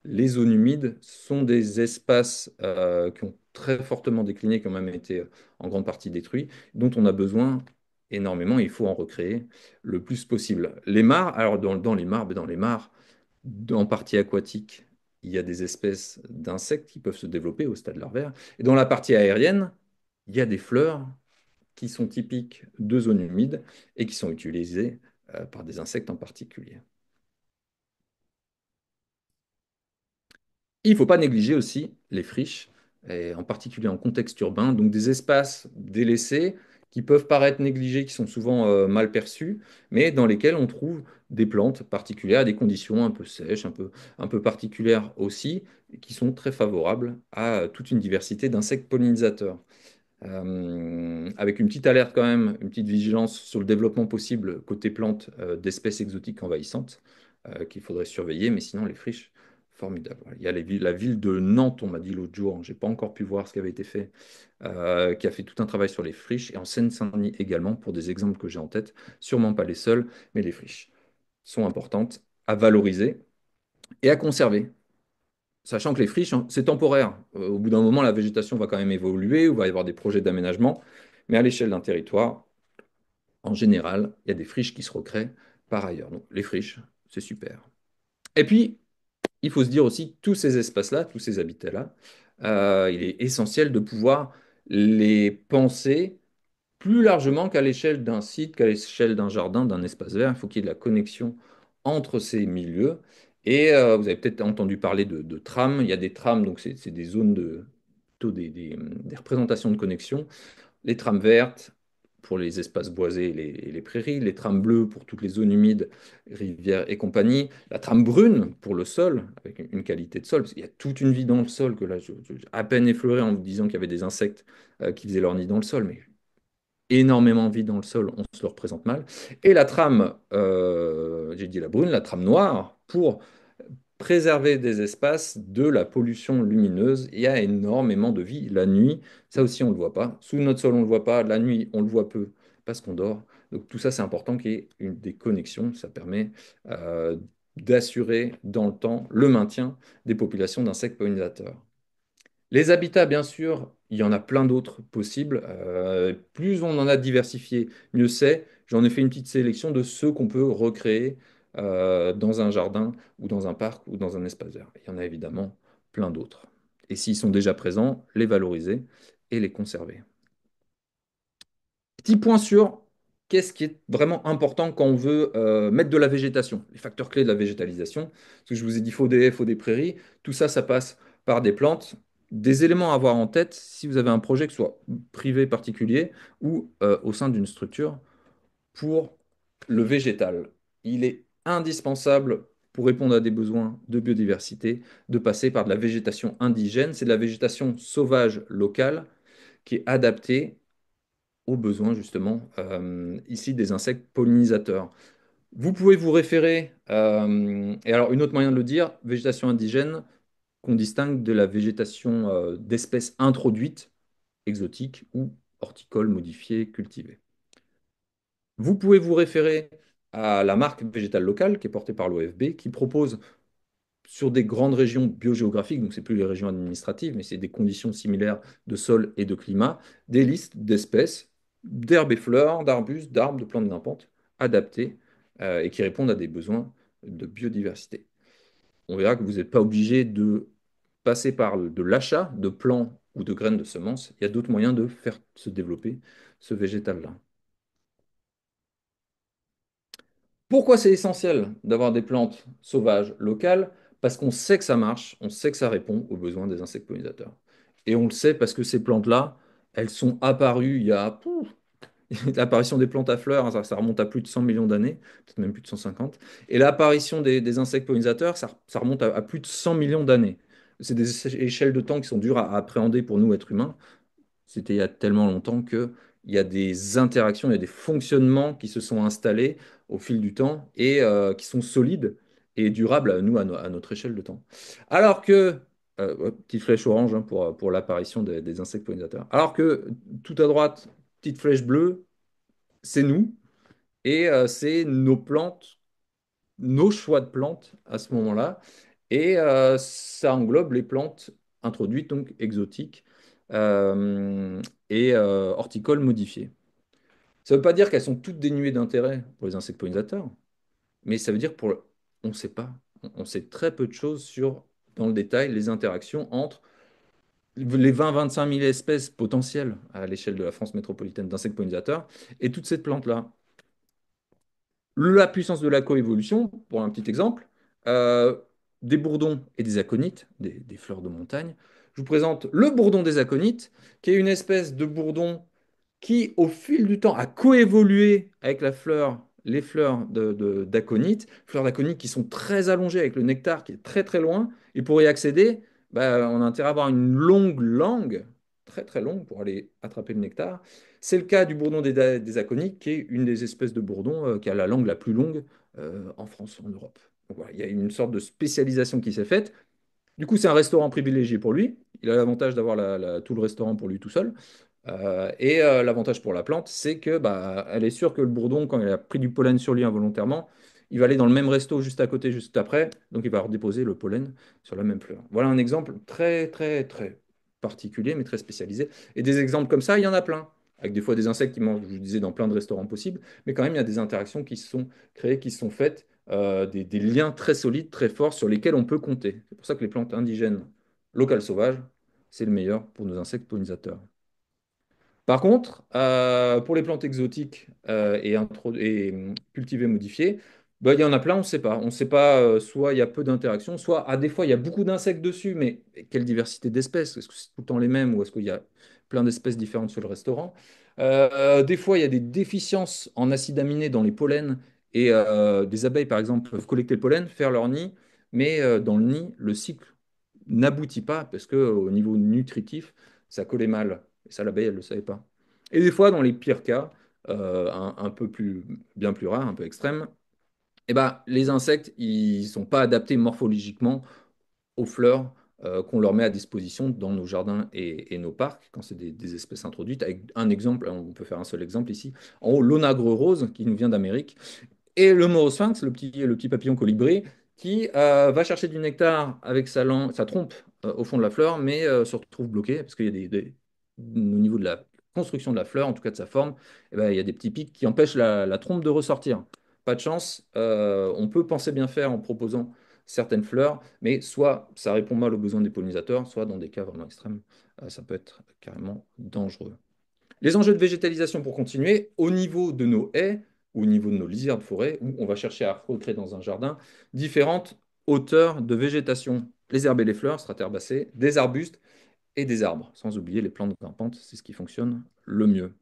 Les zones humides sont des espaces qui ont très fortement décliné, qui ont même été en grande partie détruits, dont on a besoin énormément, et il faut en recréer le plus possible. Les mares, alors dans les mares, ben, dans les mares, en partie aquatique, il y a des espèces d'insectes qui peuvent se développer au stade larvaire. Et dans la partie aérienne, il y a des fleurs qui sont typiques de zones humides et qui sont utilisées par des insectes en particulier. Il ne faut pas négliger aussi les friches, et en particulier en contexte urbain, donc des espaces délaissés qui peuvent paraître négligés, qui sont souvent mal perçus, mais dans lesquels on trouve des plantes particulières, des conditions un peu sèches, un peu particulières aussi, qui sont très favorables à toute une diversité d'insectes pollinisateurs. Avec une petite alerte quand même, une petite vigilance sur le développement possible côté plantes d'espèces exotiques envahissantes qu'il faudrait surveiller, mais sinon les friches, formidable. Il y a la ville de Nantes, on m'a dit l'autre jour, j'ai pas encore pu voir ce qui avait été fait, qui a fait tout un travail sur les friches, et en Seine-Saint-Denis également, pour des exemples que j'ai en tête, sûrement pas les seuls, mais les friches sont importantes à valoriser et à conserver. sachant que les friches, hein, c'est temporaire. Au bout d'un moment, la végétation va quand même évoluer, ou va y avoir des projets d'aménagement. Mais à l'échelle d'un territoire, en général, il y a des friches qui se recréent par ailleurs. Donc, les friches, c'est super. Et puis, il faut se dire aussi, tous ces espaces-là, tous ces habitats-là, il est essentiel de pouvoir les penser plus largement qu'à l'échelle d'un site, qu'à l'échelle d'un jardin, d'un espace vert. Il faut qu'il y ait de la connexion entre ces milieux. Et vous avez peut-être entendu parler de trams. Il y a des trams, donc c'est des zones plutôt des représentations de connexion. Les trames vertes pour les espaces boisés et les prairies, les trames bleues pour toutes les zones humides, rivières et compagnie, la trame brune pour le sol, avec une qualité de sol, parce qu'il y a toute une vie dans le sol que là, j'ai à peine effleuré en vous disant qu'il y avait des insectes qui faisaient leur nid dans le sol, mais énormément de vie dans le sol, on se le représente mal. Et la trame, j'ai dit la brune, la trame noire, pour préserver des espaces de la pollution lumineuse. Il y a énormément de vie la nuit. Ça aussi, on ne le voit pas. Sous notre sol, on ne le voit pas. La nuit, on le voit peu parce qu'on dort. Donc tout ça, c'est important qu'il y ait des connexions. Ça permet d'assurer dans le temps le maintien des populations d'insectes pollinisateurs. Les habitats, bien sûr, il y en a plein d'autres possibles. Plus on en a diversifié, mieux c'est. J'en ai fait une petite sélection de ceux qu'on peut recréer dans un jardin ou dans un parc ou dans un espace vert. Il y en a évidemment plein d'autres. Et s'ils sont déjà présents, les valoriser et les conserver. Petit point sur qu'est-ce qui est vraiment important quand on veut mettre de la végétation, les facteurs clés de la végétalisation. Parce que je vous ai dit, faut des prairies. Tout ça, ça passe par des plantes. Des éléments à avoir en tête si vous avez un projet, que ce soit privé, particulier ou au sein d'une structure, pour le végétal. Il est indispensable pour répondre à des besoins de biodiversité de passer par de la végétation indigène. C'est de la végétation sauvage locale qui est adaptée aux besoins justement ici des insectes pollinisateurs. Vous pouvez vous référer, et alors une autre moyen de le dire, végétation indigène qu'on distingue de la végétation d'espèces introduites, exotiques ou horticoles modifiées, cultivées. Vous pouvez vous référer à la marque végétale locale qui est portée par l'OFB, qui propose sur des grandes régions biogéographiques, donc c'est plus les régions administratives, mais c'est des conditions similaires de sol et de climat, des listes d'espèces, d'herbes et fleurs, d'arbustes, d'arbres, de plantes grimpantes adaptées et qui répondent à des besoins de biodiversité. On verra que vous n'êtes pas obligé de passer par de l'achat de plants ou de graines de semences. Il y a d'autres moyens de faire se développer ce végétal-là. Pourquoi c'est essentiel d'avoir des plantes sauvages locales? Parce qu'on sait que ça marche, on sait que ça répond aux besoins des insectes pollinisateurs. Et on le sait parce que ces plantes-là, elles sont apparues il y a... L'apparition des plantes à fleurs, hein, ça remonte à plus de 100 millions d'années, peut-être même plus de 150. Et l'apparition des insectes pollinisateurs, ça remonte à plus de 100 millions d'années. C'est des échelles de temps qui sont dures à appréhender pour nous, êtres humains. C'était il y a tellement longtemps qu'il y a des interactions, il y a des fonctionnements qui se sont installés au fil du temps et qui sont solides et durables à nous, à notre échelle de temps. Alors que, ouais, petite flèche orange hein, pour l'apparition des insectes pollinisateurs. Alors que tout à droite, petite flèche bleue, c'est nous et c'est nos plantes, nos choix de plantes à ce moment-là. Et ça englobe les plantes introduites, donc exotiques, euh, et horticoles modifiées. Ça ne veut pas dire qu'elles sont toutes dénuées d'intérêt pour les insectes pollinisateurs, mais ça veut dire pour... On ne sait pas. On sait très peu de choses sur, dans le détail, les interactions entre les 20-25 000 espèces potentielles à l'échelle de la France métropolitaine d'insectes pollinisateurs et toutes ces plantes-là. La puissance de la coévolution, pour un petit exemple, euh, des bourdons et des aconites, des fleurs de montagne. Je vous présente le bourdon des aconites, qui est une espèce de bourdon qui, au fil du temps, a coévolué avec la fleur, les fleurs d'aconite, fleurs d'aconite qui sont très allongées avec le nectar qui est très très loin. Et pour y accéder, bah, on a intérêt à avoir une longue langue, très très longue pour aller attraper le nectar. C'est le cas du bourdon des aconites, qui est une des espèces de bourdons qui a la langue la plus longue en France, en Europe. Donc voilà, il y a une sorte de spécialisation qui s'est faite. Du coup, c'est un restaurant privilégié pour lui. Il a l'avantage d'avoir tout le restaurant pour lui tout seul. L'avantage pour la plante, c'est que bah, elle est sûre que le bourdon, quand il a pris du pollen sur lui involontairement, il va aller dans le même resto juste à côté, juste après, donc il va redéposer le pollen sur la même fleur. Voilà un exemple très, très, très particulier, mais très spécialisé. Et des exemples comme ça, il y en a plein. Avec des fois des insectes qui mangent, je vous disais, dans plein de restaurants possibles, mais quand même, il y a des interactions qui se sont créées, qui se sont faites, des liens très solides, très forts sur lesquels on peut compter. C'est pour ça que les plantes indigènes locales sauvages, c'est le meilleur pour nos insectes pollinisateurs. Par contre, pour les plantes exotiques cultivées, modifiées, bah, il y en a plein, on ne sait pas. On ne sait pas, soit il y a peu d'interactions, soit des fois il y a beaucoup d'insectes dessus, mais quelle diversité d'espèces? Est-ce que c'est tout le temps les mêmes ou est-ce qu'il y a plein d'espèces différentes sur le restaurant? Des fois, il y a des déficiences en acides aminés dans les pollens et des abeilles, par exemple, peuvent collecter le pollen, faire leur nid, mais dans le nid, le cycle n'aboutit pas parce que au niveau nutritif, ça collait mal. Et ça, l'abeille, elle ne le savait pas. Et des fois, dans les pires cas, un peu plus, bien plus rares, un peu extrêmes, eh ben, les insectes, ils ne sont pas adaptés morphologiquement aux fleurs qu'on leur met à disposition dans nos jardins et nos parcs, quand c'est des espèces introduites. Avec un exemple, on peut faire un seul exemple ici. En haut, l'onagre rose, qui nous vient d'Amérique, et le morosphinx, le petit papillon colibri, qui va chercher du nectar avec sa trompe au fond de la fleur, mais se retrouve bloqué parce qu'il y a au niveau de la construction de la fleur, en tout cas de sa forme, eh ben, il y a des petits pics qui empêchent la trompe de ressortir. Pas de chance, on peut penser bien faire en proposant certaines fleurs, mais soit ça répond mal aux besoins des pollinisateurs, soit dans des cas vraiment extrêmes, ça peut être carrément dangereux. Les enjeux de végétalisation pour continuer, au niveau de nos haies, ou au niveau de nos lisières de forêt, où on va chercher à recréer dans un jardin différentes hauteurs de végétation. Les herbes et les fleurs, strataherbacées, des arbustes et des arbres, sans oublier les plantes grimpantes, c'est ce qui fonctionne le mieux.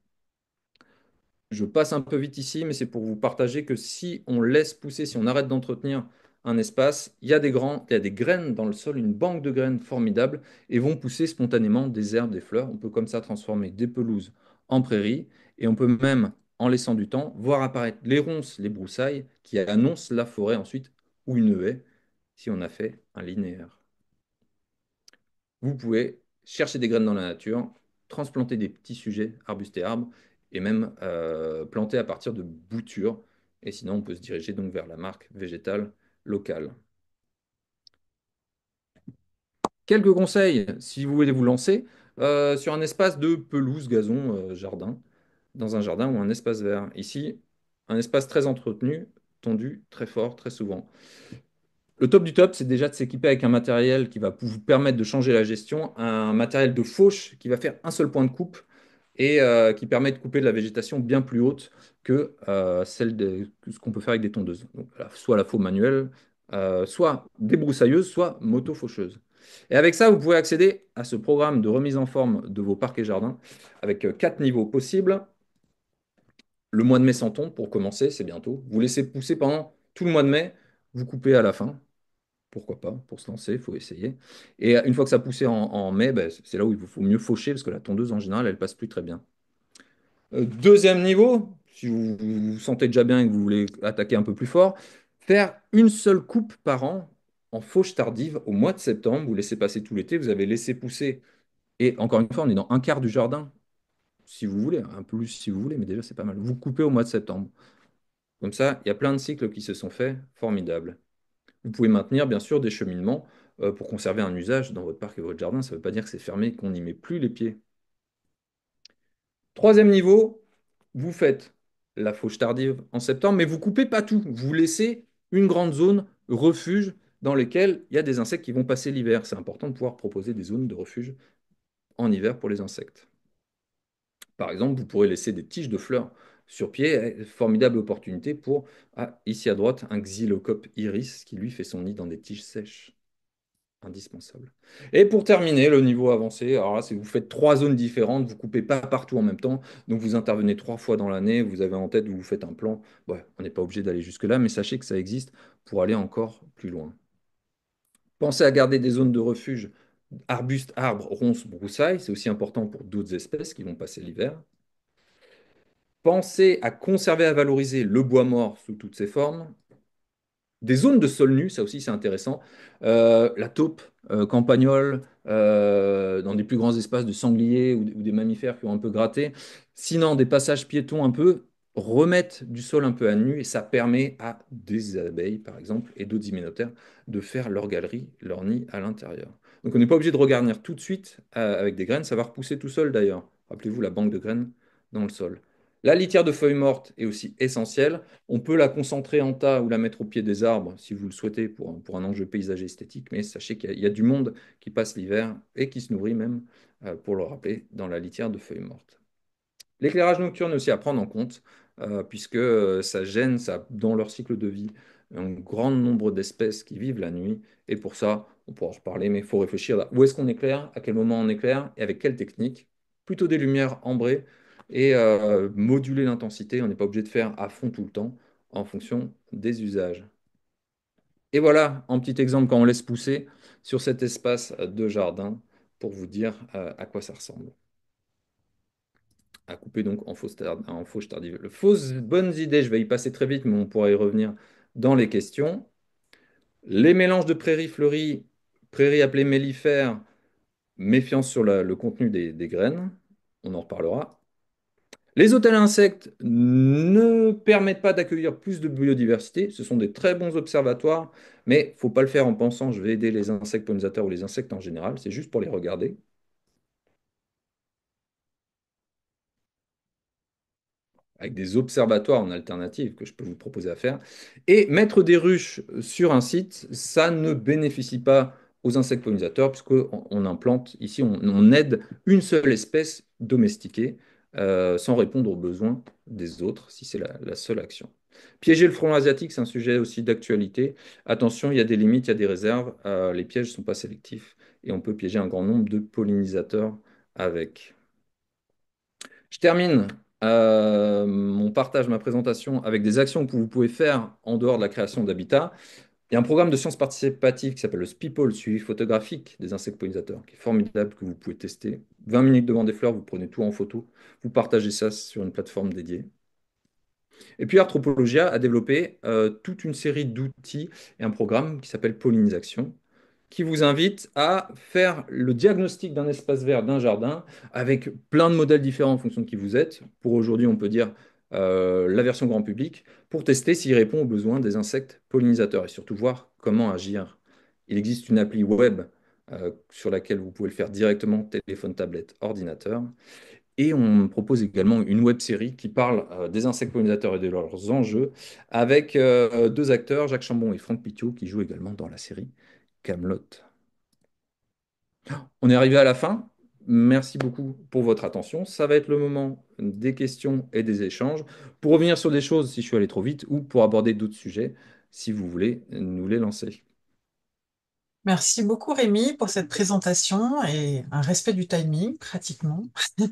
Je passe un peu vite ici, mais c'est pour vous partager que si on laisse pousser, si on arrête d'entretenir un espace, il y a des graines dans le sol, une banque de graines formidable, et vont pousser spontanément des herbes, des fleurs. On peut comme ça transformer des pelouses en prairies, et on peut même, en laissant du temps, voir apparaître les ronces, les broussailles, qui annoncent la forêt ensuite, ou une haie, si on a fait un linéaire. Vous pouvez chercher des graines dans la nature, transplanter des petits sujets, arbustes et arbres, et même planter à partir de boutures. Et sinon, on peut se diriger donc vers la marque végétale locale. Quelques conseils si vous voulez vous lancer sur un espace de pelouse, gazon, jardin, dans un jardin ou un espace vert. Ici, un espace très entretenu, tondu, très fort, très souvent. Le top du top, c'est déjà de s'équiper avec un matériel qui va vous permettre de changer la gestion, un matériel de fauche qui va faire un seul point de coupe et qui permet de couper de la végétation bien plus haute que que ce qu'on peut faire avec des tondeuses. Donc, soit la faux manuelle, soit débroussailleuse, soit moto-faucheuse. Et avec ça, vous pouvez accéder à ce programme de remise en forme de vos parcs et jardins avec 4 niveaux possibles. Le mois de mai sans tonte pour commencer, c'est bientôt. Vous laissez pousser pendant tout le mois de mai, vous coupez à la fin. Pourquoi pas, pour se lancer, il faut essayer. Et une fois que ça a poussé en mai, ben, c'est là où il vous faut mieux faucher, parce que la tondeuse, en général, elle passe plus très bien. Deuxième niveau, si vous sentez déjà bien et que vous voulez attaquer un peu plus fort, faire une seule coupe par an en fauche tardive au mois de septembre. Vous laissez passer tout l'été, vous avez laissé pousser. Et encore une fois, on est dans un quart du jardin, si vous voulez, un peu plus si vous voulez, mais déjà c'est pas mal. Vous coupez au mois de septembre. Comme ça, il y a plein de cycles qui se sont faits, formidables. Vous pouvez maintenir, bien sûr, des cheminements pour conserver un usage dans votre parc et votre jardin. Ça ne veut pas dire que c'est fermé, qu'on n'y met plus les pieds. Troisième niveau, vous faites la fauche tardive en septembre, mais vous coupez pas tout. Vous laissez une grande zone refuge dans lesquelles il y a des insectes qui vont passer l'hiver. C'est important de pouvoir proposer des zones de refuge en hiver pour les insectes. Par exemple, vous pourrez laisser des tiges de fleurs sur pied. Formidable opportunité pour, ici à droite, un xylocope iris qui lui fait son nid dans des tiges sèches. Indispensable. Et pour terminer, le niveau avancé, alors là, c'est que vous faites 3 zones différentes, vous coupez pas partout en même temps, donc vous intervenez 3 fois dans l'année, vous avez en tête, vous faites un plan. Ouais, on n'est pas obligé d'aller jusque-là, mais sachez que ça existe pour aller encore plus loin. Pensez à garder des zones de refuge, arbustes, arbres, ronces, broussailles, c'est aussi important pour d'autres espèces qui vont passer l'hiver. Pensez à conserver, à valoriser le bois mort sous toutes ses formes. Des zones de sol nu, ça aussi c'est intéressant. La taupe, campagnole, dans des plus grands espaces de sangliers ou des mammifères qui ont un peu gratté. Sinon, des passages piétons un peu. remettent du sol un peu à nu et ça permet à des abeilles, par exemple, et d'autres hyménoptères de faire leur galerie, leur nid à l'intérieur. Donc on n'est pas obligé de regarnir tout de suite avec des graines, ça va repousser tout seul d'ailleurs. Rappelez-vous la banque de graines dans le sol. La litière de feuilles mortes est aussi essentielle. On peut la concentrer en tas ou la mettre au pied des arbres si vous le souhaitez pour un enjeu paysager esthétique, mais sachez qu'il y a du monde qui passe l'hiver et qui se nourrit même, pour le rappeler, dans la litière de feuilles mortes. L'éclairage nocturne est aussi à prendre en compte, puisque ça gêne ça, dans leur cycle de vie un grand nombre d'espèces qui vivent la nuit. Et pour ça, on pourra en reparler, mais il faut réfléchir à où est-ce qu'on éclaire, à quel moment on éclaire et avec quelle technique. Plutôt des lumières ambrées et moduler l'intensité. On n'est pas obligé de faire à fond tout le temps en fonction des usages. Et voilà un petit exemple quand on laisse pousser sur cet espace de jardin pour vous dire à quoi ça ressemble. À couper donc en fauche tardive. Le fausses bonnes idées, je vais y passer très vite, mais on pourra y revenir dans les questions. Les mélanges de prairies fleuries, prairies appelées mellifères, méfiance sur le contenu des graines, on en reparlera. Les hôtels à insectes ne permettent pas d'accueillir plus de biodiversité, ce sont des très bons observatoires, mais il ne faut pas le faire en pensant je vais aider les insectes pollinisateurs ou les insectes en général, c'est juste pour les regarder. Avec des observatoires en alternative que je peux vous proposer à faire. Et mettre des ruches sur un site, ça ne bénéficie pas aux insectes pollinisateurs, puisqu'on implante, ici, on aide une seule espèce domestiquée, sans répondre aux besoins des autres, si c'est la seule action. Piéger le frelon asiatique, c'est un sujet aussi d'actualité. Attention, il y a des limites, il y a des réserves. Les pièges ne sont pas sélectifs et on peut piéger un grand nombre de pollinisateurs avec. Je termine mon partage, ma présentation avec des actions que vous pouvez faire en dehors de la création d'habitat. Il y a un programme de sciences participatives qui s'appelle le SPIPOL, suivi photographique des insectes pollinisateurs, qui est formidable, que vous pouvez tester. 20 minutes devant des fleurs, vous prenez tout en photo, vous partagez ça sur une plateforme dédiée. Et puis Arthropologia a développé toute une série d'outils et un programme qui s'appelle Pollinisation, qui vous invite à faire le diagnostic d'un espace vert, d'un jardin, avec plein de modèles différents en fonction de qui vous êtes. Pour aujourd'hui, on peut dire la version grand public, pour tester s'il répond aux besoins des insectes pollinisateurs et surtout voir comment agir. Il existe une appli web sur laquelle vous pouvez le faire directement, téléphone, tablette, ordinateur. Et on propose également une web série qui parle des insectes pollinisateurs et de leurs enjeux, avec deux acteurs, Jacques Chambon et Franck Pitiot, qui jouent également dans la série Camelot. On est arrivé à la fin. Merci beaucoup pour votre attention. Ça va être le moment des questions et des échanges. Pour revenir sur des choses si je suis allé trop vite ou pour aborder d'autres sujets, si vous voulez nous les lancer. Merci beaucoup Rémi pour cette présentation et un respect du timing, pratiquement. Il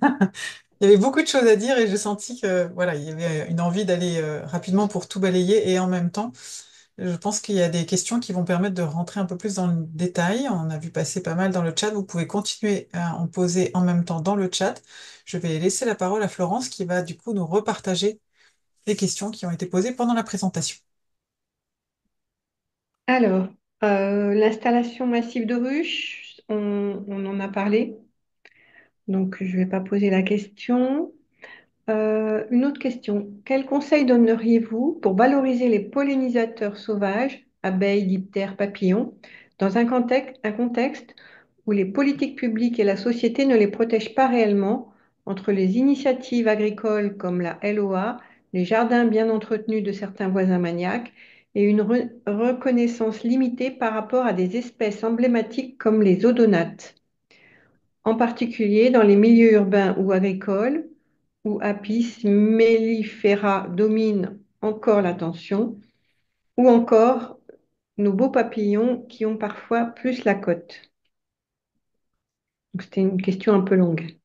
y avait beaucoup de choses à dire et j'ai senti que voilà, il y avait une envie d'aller rapidement pour tout balayer et en même temps, je pense qu'il y a des questions qui vont permettre de rentrer un peu plus dans le détail. On a vu passer pas mal dans le chat. Vous pouvez continuer à en poser en même temps dans le chat. Je vais laisser la parole à Florence qui va du coup nous repartager les questions qui ont été posées pendant la présentation. Alors, l'installation massive de ruches, on en a parlé, donc je ne vais pas poser la question. Une autre question. Quel conseil donneriez-vous pour valoriser les pollinisateurs sauvages, abeilles, diptères, papillons, dans un contexte où les politiques publiques et la société ne les protègent pas réellement, entre les initiatives agricoles comme la LOA, les jardins bien entretenus de certains voisins maniaques et une reconnaissance limitée par rapport à des espèces emblématiques comme les odonates, en particulier dans les milieux urbains ou agricoles, où Apis mellifera domine encore l'attention, ou encore nos beaux papillons qui ont parfois plus la cote. Donc, c'était une question un peu longue.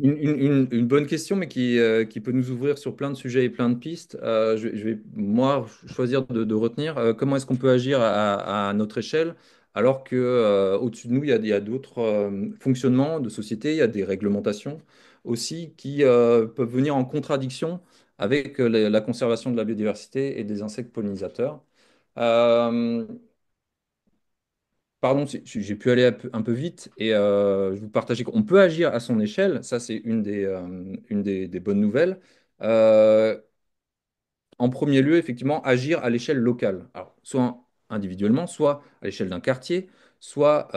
Une bonne question, mais qui peut nous ouvrir sur plein de sujets et plein de pistes. Je vais, moi, choisir de retenir comment est-ce qu'on peut agir à notre échelle, alors que au-dessus de nous, il y a d'autres fonctionnements de société, il y a des réglementations aussi qui peuvent venir en contradiction avec la conservation de la biodiversité et des insectes pollinisateurs. Euh, Pardon, j'ai pu aller un peu vite et je vous partageais qu'on peut agir à son échelle. Ça, c'est une des bonnes nouvelles. Euh, en premier lieu, effectivement, agir à l'échelle locale. Alors, soit individuellement, soit à l'échelle d'un quartier, soit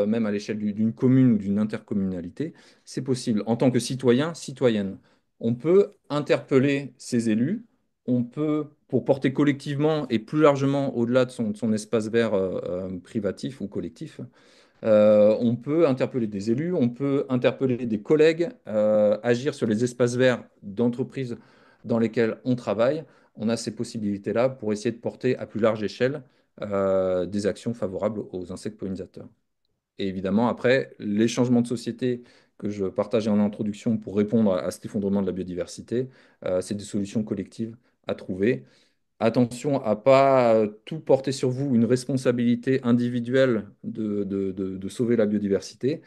même à l'échelle d'une commune ou d'une intercommunalité. C'est possible. En tant que citoyen, citoyenne, on peut interpeller ses élus, on peut, pour porter collectivement et plus largement au-delà de son espace vert privatif ou collectif, on peut interpeller des élus, on peut interpeller des collègues, agir sur les espaces verts d'entreprises dans lesquelles on travaille. On a ces possibilités-là pour essayer de porter à plus large échelle des actions favorables aux insectes pollinisateurs. Et évidemment, après, les changements de société que je partageais en introduction pour répondre à cet effondrement de la biodiversité, c'est des solutions collectives à trouver. Attention à pas tout porter sur vous, une responsabilité individuelle de sauver la biodiversité.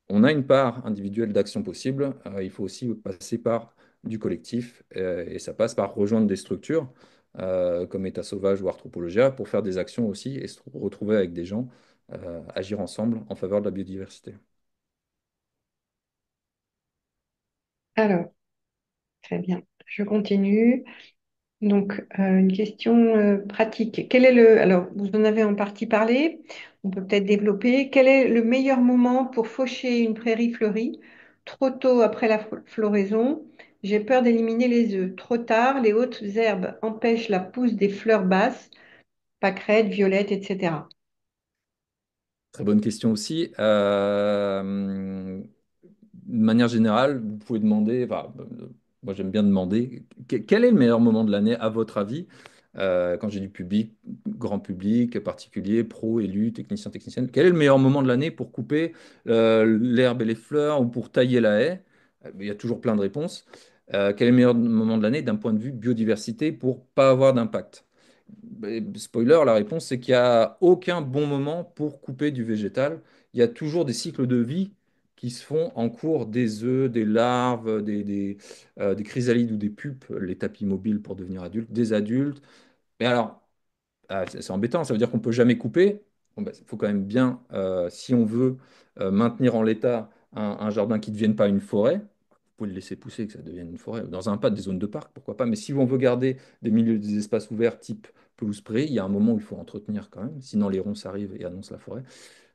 On a une part individuelle d'action possible. Il faut aussi passer par du collectif et ça passe par rejoindre des structures comme État sauvage ou Arthropologia pour faire des actions aussi et se retrouver avec des gens, agir ensemble en faveur de la biodiversité. Alors, très bien. Je continue. Donc, une question pratique. Alors, vous en avez en partie parlé, on peut peut-être développer. Quel est le meilleur moment pour faucher une prairie fleurie? Trop tôt après la floraison, j'ai peur d'éliminer les œufs. Trop tard, les hautes herbes empêchent la pousse des fleurs basses, pâquerettes, violettes, etc. Très bonne question aussi. De manière générale, vous pouvez demander, enfin, moi j'aime bien demander, quel est le meilleur moment de l'année à votre avis? Quand j'ai du public, grand public, particulier, pro, élu, technicien, technicienne, quel est le meilleur moment de l'année pour couper l'herbe et les fleurs ou pour tailler la haie? Il y a toujours plein de réponses. Quel est le meilleur moment de l'année d'un point de vue biodiversité pour pas avoir d'impact? Spoiler, la réponse c'est qu'il n'y a aucun bon moment pour couper du végétal. Il y a toujours des cycles de vie qui se font en cours des œufs, des larves, des chrysalides ou des pupes, les tapis mobiles pour devenir adultes, des adultes. Mais alors, c'est embêtant, ça veut dire qu'on peut jamais couper. Bon, ben, il faut quand même bien, si on veut maintenir en l'état un jardin qui ne devienne pas une forêt, vous pouvez le laisser pousser, que ça devienne une forêt. Dans un pas des zones de parc, pourquoi pas. Mais si on veut garder des milieux, des espaces ouverts type pelouse prairie, il y a un moment où il faut entretenir quand même. Sinon, les ronces arrivent et annoncent la forêt.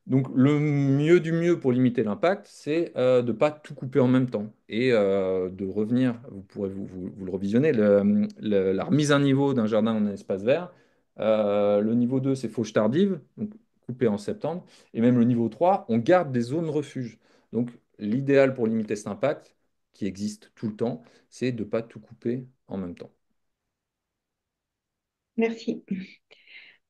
Donc, le mieux du mieux pour limiter l'impact, c'est de ne pas tout couper en même temps et de revenir, vous pourrez vous le revisionner, la remise à niveau d'un jardin en espace vert. Le niveau 2, c'est fauche tardive, donc coupé en septembre. Et même le niveau 3, on garde des zones refuge. Donc, l'idéal pour limiter cet impact, qui existe tout le temps, c'est de ne pas tout couper en même temps. Merci.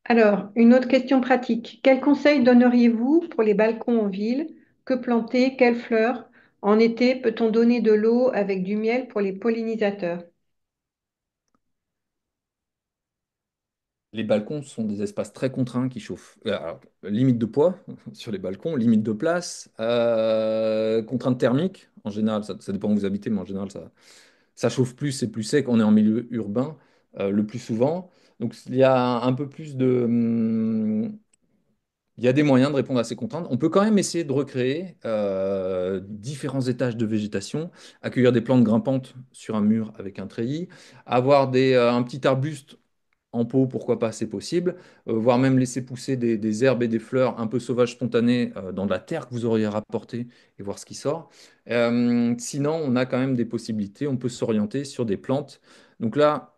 Alors, une autre question pratique. Quel conseil donneriez-vous pour les balcons en ville? Que planter? Quelles fleurs? En été, peut-on donner de l'eau avec du miel pour les pollinisateurs? Les balcons sont des espaces très contraints qui chauffent. Alors, limite de poids sur les balcons, limite de place, contrainte thermique. En général, ça dépend où vous habitez, mais en général, ça chauffe plus, c'est plus sec. On est en milieu urbain le plus souvent. Donc, il y a un peu plus il y a des moyens de répondre à ces contraintes. On peut quand même essayer de recréer différents étages de végétation, accueillir des plantes grimpantes sur un mur avec un treillis, avoir un petit arbuste en pot, pourquoi pas, c'est possible, voire même laisser pousser des herbes et des fleurs un peu sauvages spontanées dans de la terre que vous auriez rapportée et voir ce qui sort. Sinon, on a quand même des possibilités, on peut s'orienter sur des plantes. Donc là,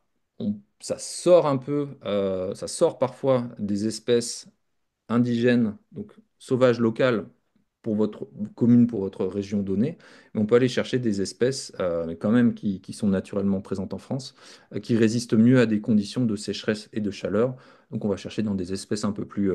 ça sort un peu, ça sort parfois des espèces indigène, donc sauvage local pour votre commune, pour votre région donnée, mais on peut aller chercher des espèces mais quand même qui sont naturellement présentes en France, qui résistent mieux à des conditions de sécheresse et de chaleur. Donc on va chercher dans des espèces un peu plus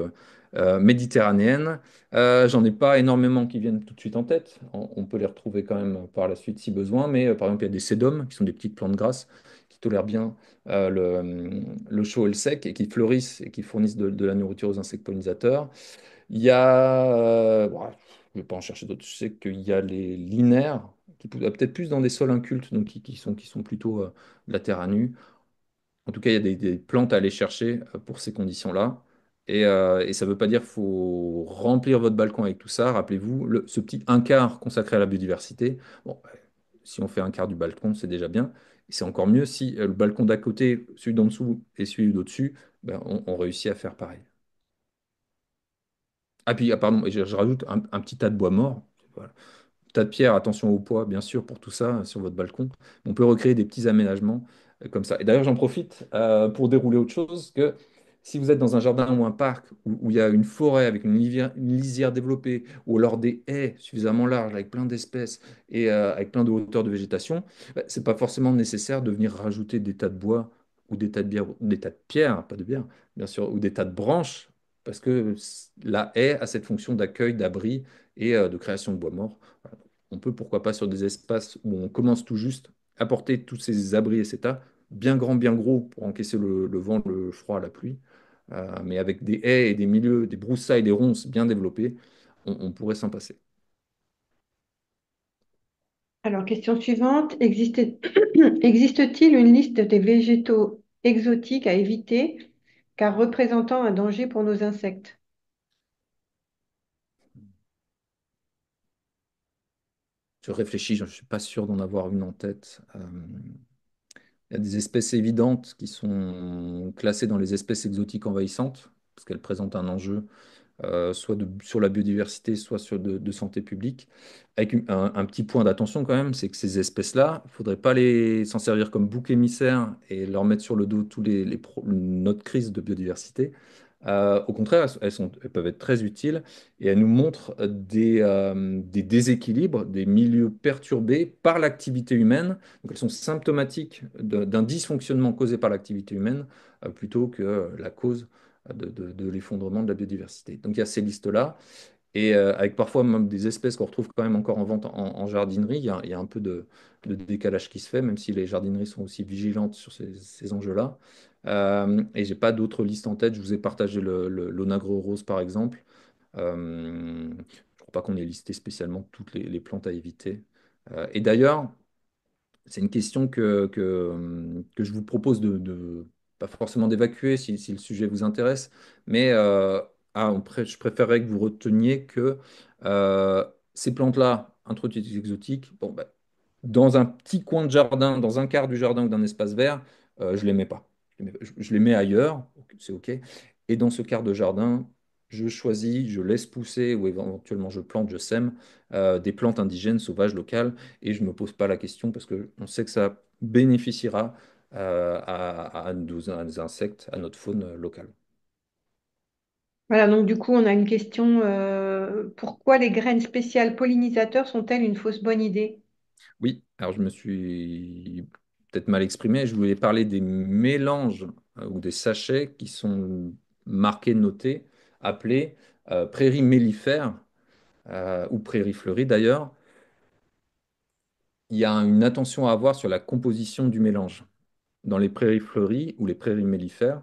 méditerranéennes. J'en ai pas énormément qui viennent tout de suite en tête. On peut les retrouver quand même par la suite si besoin, mais par exemple il y a des sédums, qui sont des petites plantes grasses, qui tolèrent bien le chaud et le sec et qui fleurissent et qui fournissent de la nourriture aux insectes pollinisateurs. Il y a, bon, je ne vais pas en chercher d'autres, je sais qu'il y a les linéaires qui poussent peut-être plus dans des sols incultes, donc qui sont plutôt de la terre à nu. En tout cas, il y a des plantes à aller chercher pour ces conditions-là. Et ça ne veut pas dire qu'il faut remplir votre balcon avec tout ça. Rappelez-vous, ce petit un quart consacré à la biodiversité. Bon, si on fait un quart du balcon, c'est déjà bien. Et c'est encore mieux si le balcon d'à côté, celui d'en dessous et celui d'au-dessus, ben, on réussit à faire pareil. Ah, puis, pardon, et je rajoute un petit tas de bois mort. Voilà. Tas de pierres, attention au poids, bien sûr, pour tout ça sur votre balcon. On peut recréer des petits aménagements comme ça. Et d'ailleurs, j'en profite pour dérouler autre chose, que si vous êtes dans un jardin ou un parc où il y a une forêt avec une lisière développée, ou alors des haies suffisamment larges avec plein d'espèces et avec plein de hauteurs de végétation, bah, c'est pas forcément nécessaire de venir rajouter des tas de bois ou des tas de bière, des tas de pierres, pas de bière, bien sûr, ou des tas de branches, parce que la haie a cette fonction d'accueil, d'abri et de création de bois mort. On peut, pourquoi pas, sur des espaces où on commence tout juste, apporter tous ces abris et ces tas, bien grands, bien gros, pour encaisser le vent, le froid, la pluie. Mais avec des haies et des milieux, des broussailles, des ronces bien développés, on pourrait s'en passer. Alors, question suivante. Existe-t-il une liste des végétaux exotiques à éviter car représentant un danger pour nos insectes? Je réfléchis, je ne suis pas sûr d'en avoir une en tête. Il y a des espèces évidentes qui sont classées dans les espèces exotiques envahissantes, parce qu'elles présentent un enjeu soit sur la biodiversité, soit sur de santé publique. Avec un petit point d'attention quand même, c'est que ces espèces-là, il ne faudrait pas s'en servir comme bouc émissaire et leur mettre sur le dos tous notre crise de biodiversité. Au contraire, elles peuvent être très utiles et elles nous montrent des déséquilibres, des milieux perturbés par l'activité humaine. Donc elles sont symptomatiques d'un dysfonctionnement causé par l'activité humaine plutôt que la cause de l'effondrement de la biodiversité. Donc il y a ces listes-là, et avec parfois même des espèces qu'on retrouve quand même encore en vente en jardinerie, il y a un peu de décalage qui se fait, même si les jardineries sont aussi vigilantes sur ces enjeux-là. Et j'ai pas d'autres listes en tête, je vous ai partagé l'onagre rose par exemple. Je ne crois pas qu'on ait listé spécialement toutes les plantes à éviter. Et d'ailleurs, c'est une question que je vous propose pas forcément d'évacuer si le sujet vous intéresse, mais je préférerais que vous reteniez que euh, ces plantes-là, introduites exotiques, bon, bah, dans un petit coin de jardin, dans un quart du jardin ou d'un espace vert, je les mets pas. Je les mets ailleurs, c'est OK. Et dans ce quart de jardin, je choisis, je laisse pousser ou éventuellement je plante, je sème des plantes indigènes, sauvages, locales et je ne me pose pas la question parce qu'on sait que ça bénéficiera à nos insectes, à notre faune locale. Voilà, donc du coup, on a une question. Pourquoi les graines spéciales pollinisateurs sont-elles une fausse bonne idée? Oui, alors je me suis peut-être mal exprimé, je voulais parler des mélanges ou des sachets qui sont marqués, notés, appelés prairies mellifères ou prairies fleuries d'ailleurs. Il y a une attention à avoir sur la composition du mélange. Dans les prairies fleuries ou les prairies mellifères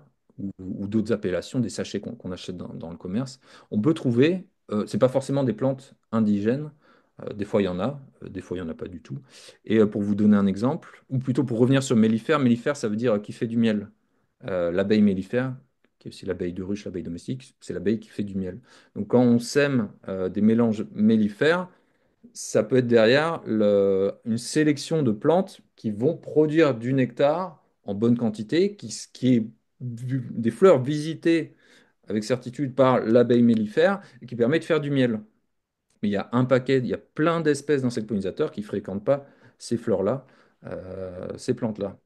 ou d'autres appellations, des sachets qu'on achète dans le commerce, on peut trouver, c'est pas forcément des plantes indigènes, des fois il y en a, des fois il n'y en a pas du tout. Et pour vous donner un exemple, ou plutôt pour revenir sur mellifère, mellifère ça veut dire qui fait du miel. L'abeille mellifère, qui est aussi l'abeille de ruche, l'abeille domestique, c'est l'abeille qui fait du miel. Donc quand on sème des mélanges mellifères, ça peut être derrière une sélection de plantes qui vont produire du nectar en bonne quantité, qui est des fleurs visitées avec certitude par l'abeille mellifère et qui permet de faire du miel. Mais il y a plein d'espèces d'insectes pollinisateurs qui ne fréquentent pas ces fleurs-là, ces plantes-là.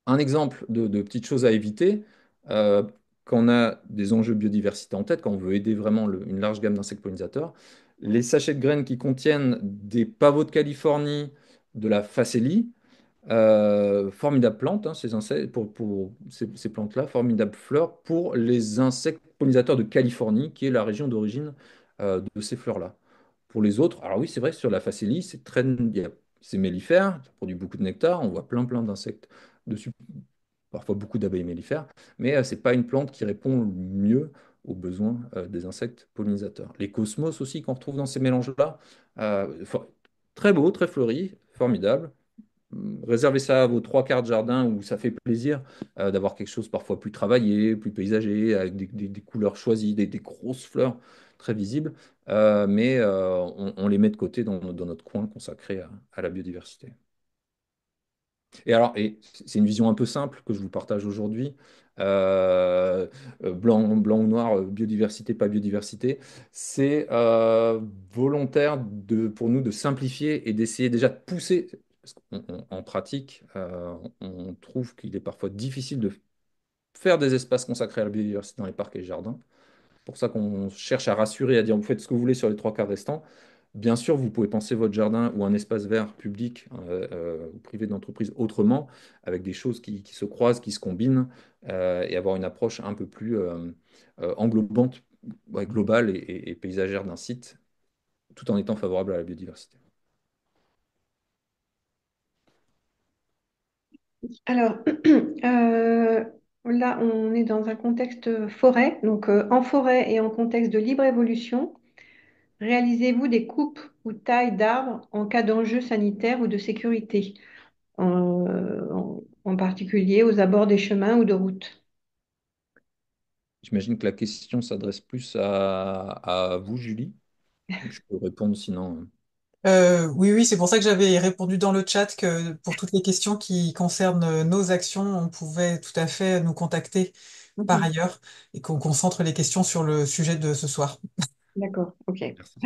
Un exemple de petites choses à éviter, euh, quand on a des enjeux de biodiversité en tête, quand on veut aider vraiment une large gamme d'insectes pollinisateurs, les sachets de graines qui contiennent des pavots de Californie, de la facélie, formidable plante, hein, ces insectes, pour ces plantes-là, formidable fleur pour les insectes pollinisateurs de Californie, qui est la région d'origine de ces fleurs-là. Pour les autres, alors oui, c'est vrai que sur la facélie, c'est mellifère, ça produit beaucoup de nectar, on voit plein d'insectes dessus, parfois beaucoup d'abeilles mellifères, mais ce n'est pas une plante qui répond le mieux aux besoins des insectes pollinisateurs. Les cosmos aussi qu'on retrouve dans ces mélanges-là, très beaux, très fleuris, formidables, réservez ça à vos trois quarts de jardin où ça fait plaisir d'avoir quelque chose parfois plus travaillé, plus paysager, avec des couleurs choisies, des grosses fleurs très visibles. Mais on les met de côté dans notre coin consacré à la biodiversité. Et alors, c'est une vision un peu simple que je vous partage aujourd'hui. Euh, blanc ou noir, biodiversité, pas biodiversité. C'est volontaire pour nous de simplifier et d'essayer déjà de pousser. Parce qu'en pratique, on trouve qu'il est parfois difficile de faire des espaces consacrés à la biodiversité dans les parcs et les jardins pour ça qu'on cherche à rassurer, à dire vous faites ce que vous voulez sur les trois quarts restants. Bien sûr, vous pouvez penser votre jardin ou un espace vert public ou privé d'entreprise autrement, avec des choses qui se croisent, qui se combinent, et avoir une approche un peu plus englobante, ouais, globale et paysagère d'un site, tout en étant favorable à la biodiversité. Alors, là, on est dans un contexte forêt. Donc, en forêt et en contexte de libre évolution, réalisez-vous des coupes ou tailles d'arbres en cas d'enjeu sanitaire ou de sécurité, en particulier aux abords des chemins ou de routes? J'imagine que la question s'adresse plus à vous, Julie. Je peux répondre sinon. Oui, oui, c'est pour ça que j'avais répondu dans le chat que pour toutes les questions qui concernent nos actions, on pouvait tout à fait nous contacter par Mhm. ailleurs et qu'on concentre les questions sur le sujet de ce soir. D'accord, ok. Merci.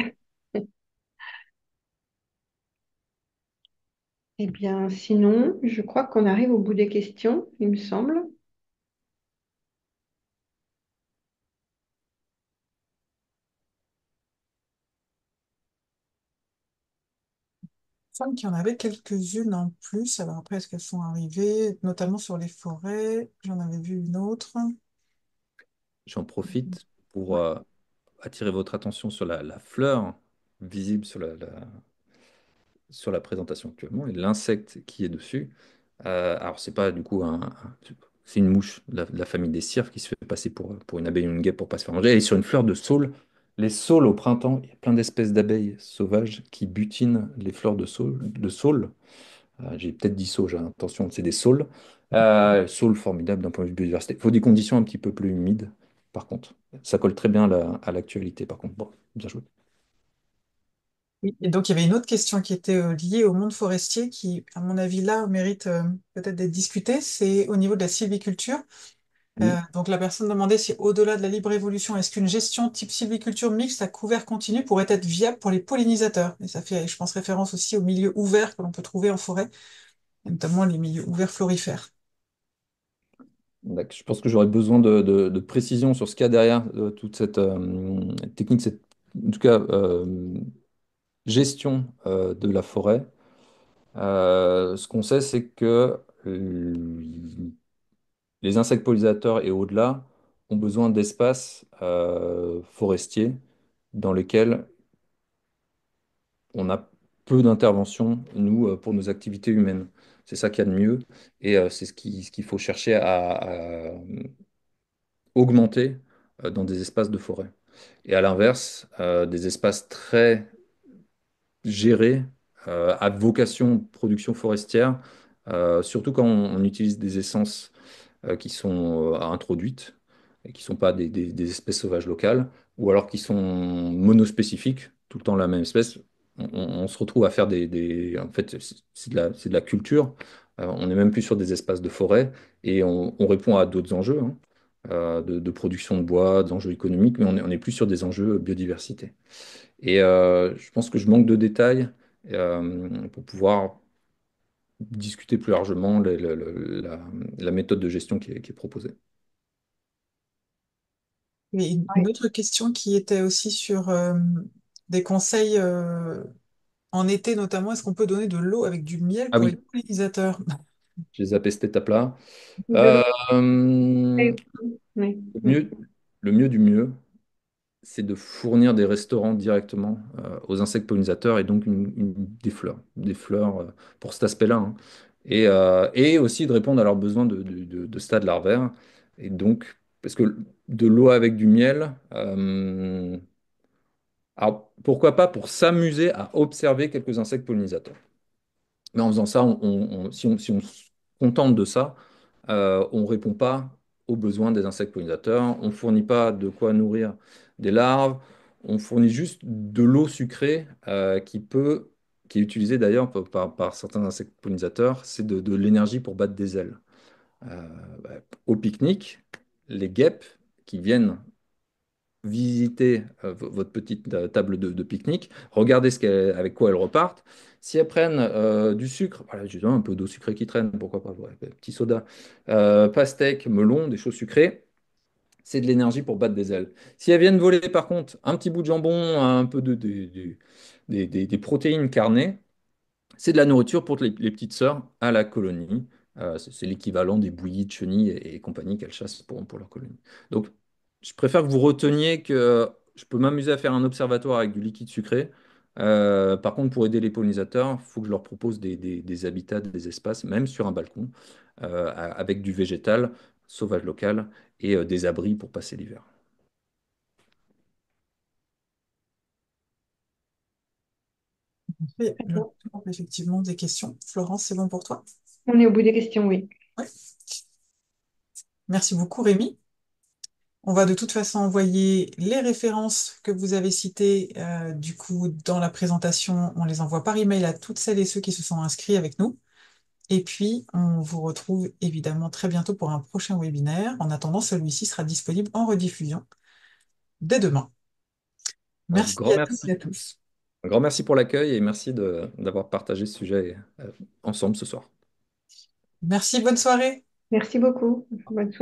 Eh bien, sinon, je crois qu'on arrive au bout des questions, il me semble. Il me semble qu'il y en avait quelques-unes en plus. Alors après, est-ce qu'elles sont arrivées, notamment sur les forêts? J'en avais vu une autre. J'en profite pour Ouais. attirer votre attention sur la fleur visible sur la présentation actuellement et l'insecte qui est dessus. Alors, c'est pas du coup c'est une mouche de la famille des cirques qui se fait passer pour une abeille ou une guêpe pour pas se faire manger. Elle est sur une fleur de saule. Les saules au printemps, il y a plein d'espèces d'abeilles sauvages qui butinent les fleurs de saule. J'ai peut-être dit sauge, hein, attention, c'est des saules. Saules formidables d'un point de vue biodiversité. Il faut des conditions un petit peu plus humides, par contre. Ça colle très bien à l'actualité, par contre. Bon, bien joué. Oui. Et donc, il y avait une autre question qui était liée au monde forestier qui, à mon avis, là, mérite peut-être d'être discutée. C'est au niveau de la sylviculture. Oui, Donc, la personne demandait si, au-delà de la libre évolution, est-ce qu'une gestion type sylviculture mixte à couvert continu pourrait être viable pour les pollinisateurs? Et ça fait, je pense, référence aussi aux milieux ouverts que l'on peut trouver en forêt, notamment les milieux ouverts florifères. d'accord. Je pense que j'aurais besoin de précision sur ce qu'il y a derrière toute cette technique, en tout cas, gestion de la forêt. Ce qu'on sait, c'est que les insectes pollinisateurs et au-delà ont besoin d'espaces forestiers dans lesquels on a peu d'intervention, nous, pour nos activités humaines. C'est ça qu'il y a de mieux et c'est ce qu'il faut chercher à augmenter dans des espaces de forêt. Et à l'inverse, des espaces très gérés à vocation de production forestière, surtout quand on utilise des essences qui sont introduites et qui ne sont pas des espèces sauvages locales, ou alors qui sont monospécifiques, tout le temps la même espèce, on se retrouve à faire en fait, c'est de la culture. On n'est même plus sur des espaces de forêt et on répond à d'autres enjeux hein, de production de bois, d'enjeux économiques, mais on est plus sur des enjeux biodiversité. Et je pense que je manque de détails pour pouvoir discuter plus largement la méthode de gestion qui est proposée. Et une autre question qui était aussi sur des conseils en été notamment, est-ce qu'on peut donner de l'eau avec du miel Ah pour les oui, pollinisateurs? j'ai zappé cette étape-là. Désolée. Euh, le Oui. mieux, le mieux du mieux, c'est de fournir des restaurants directement aux insectes pollinisateurs et donc des fleurs pour cet aspect-là. Hein. Et aussi de répondre à leurs besoins de stade larvaire. Et donc, parce que de l'eau avec du miel, alors pourquoi pas pour s'amuser à observer quelques insectes pollinisateurs. Mais en faisant ça, si on se contente de ça, on ne répond pas aux besoins des insectes pollinisateurs, on ne fournit pas de quoi nourrir des larves, on fournit juste de l'eau sucrée qui est utilisée d'ailleurs par certains insectes pollinisateurs, c'est de l'énergie pour battre des ailes. Euh, bah, Au pique-nique, les guêpes qui viennent visiter votre petite table de pique-nique, regardez avec quoi elles repartent. Si elles prennent du sucre, voilà, justement un peu d'eau sucrée qui traîne, pourquoi pas, ouais, petit soda, pastèque, melon, des choses sucrées, c'est de l'énergie pour battre des ailes. Si elles viennent voler par contre un petit bout de jambon, un peu des protéines carnées, c'est de la nourriture pour les petites sœurs à la colonie. C'est l'équivalent des bouillies de chenilles et compagnie qu'elles chassent pour leur colonie. Donc, je préfère que vous reteniez que je peux m'amuser à faire un observatoire avec du liquide sucré. Par contre, pour aider les pollinisateurs, il faut que je leur propose des habitats, des espaces, même sur un balcon, avec du végétal, sauvage local, et des abris pour passer l'hiver. Et Très le bien. tour, effectivement, des questions. Florence, c'est bon pour toi? On est au bout des questions, oui. Oui. Merci beaucoup, Rémi. On va de toute façon envoyer les références que vous avez citées, du coup, dans la présentation. On les envoie par email à toutes celles et ceux qui se sont inscrits avec nous. Et puis, on vous retrouve évidemment très bientôt pour un prochain webinaire. En attendant, celui-ci sera disponible en rediffusion dès demain. Un Merci grand à toutes et merci. à tous. Un grand merci pour l'accueil et merci d'avoir partagé ce sujet ensemble ce soir. Merci, bonne soirée. Merci beaucoup. Bonne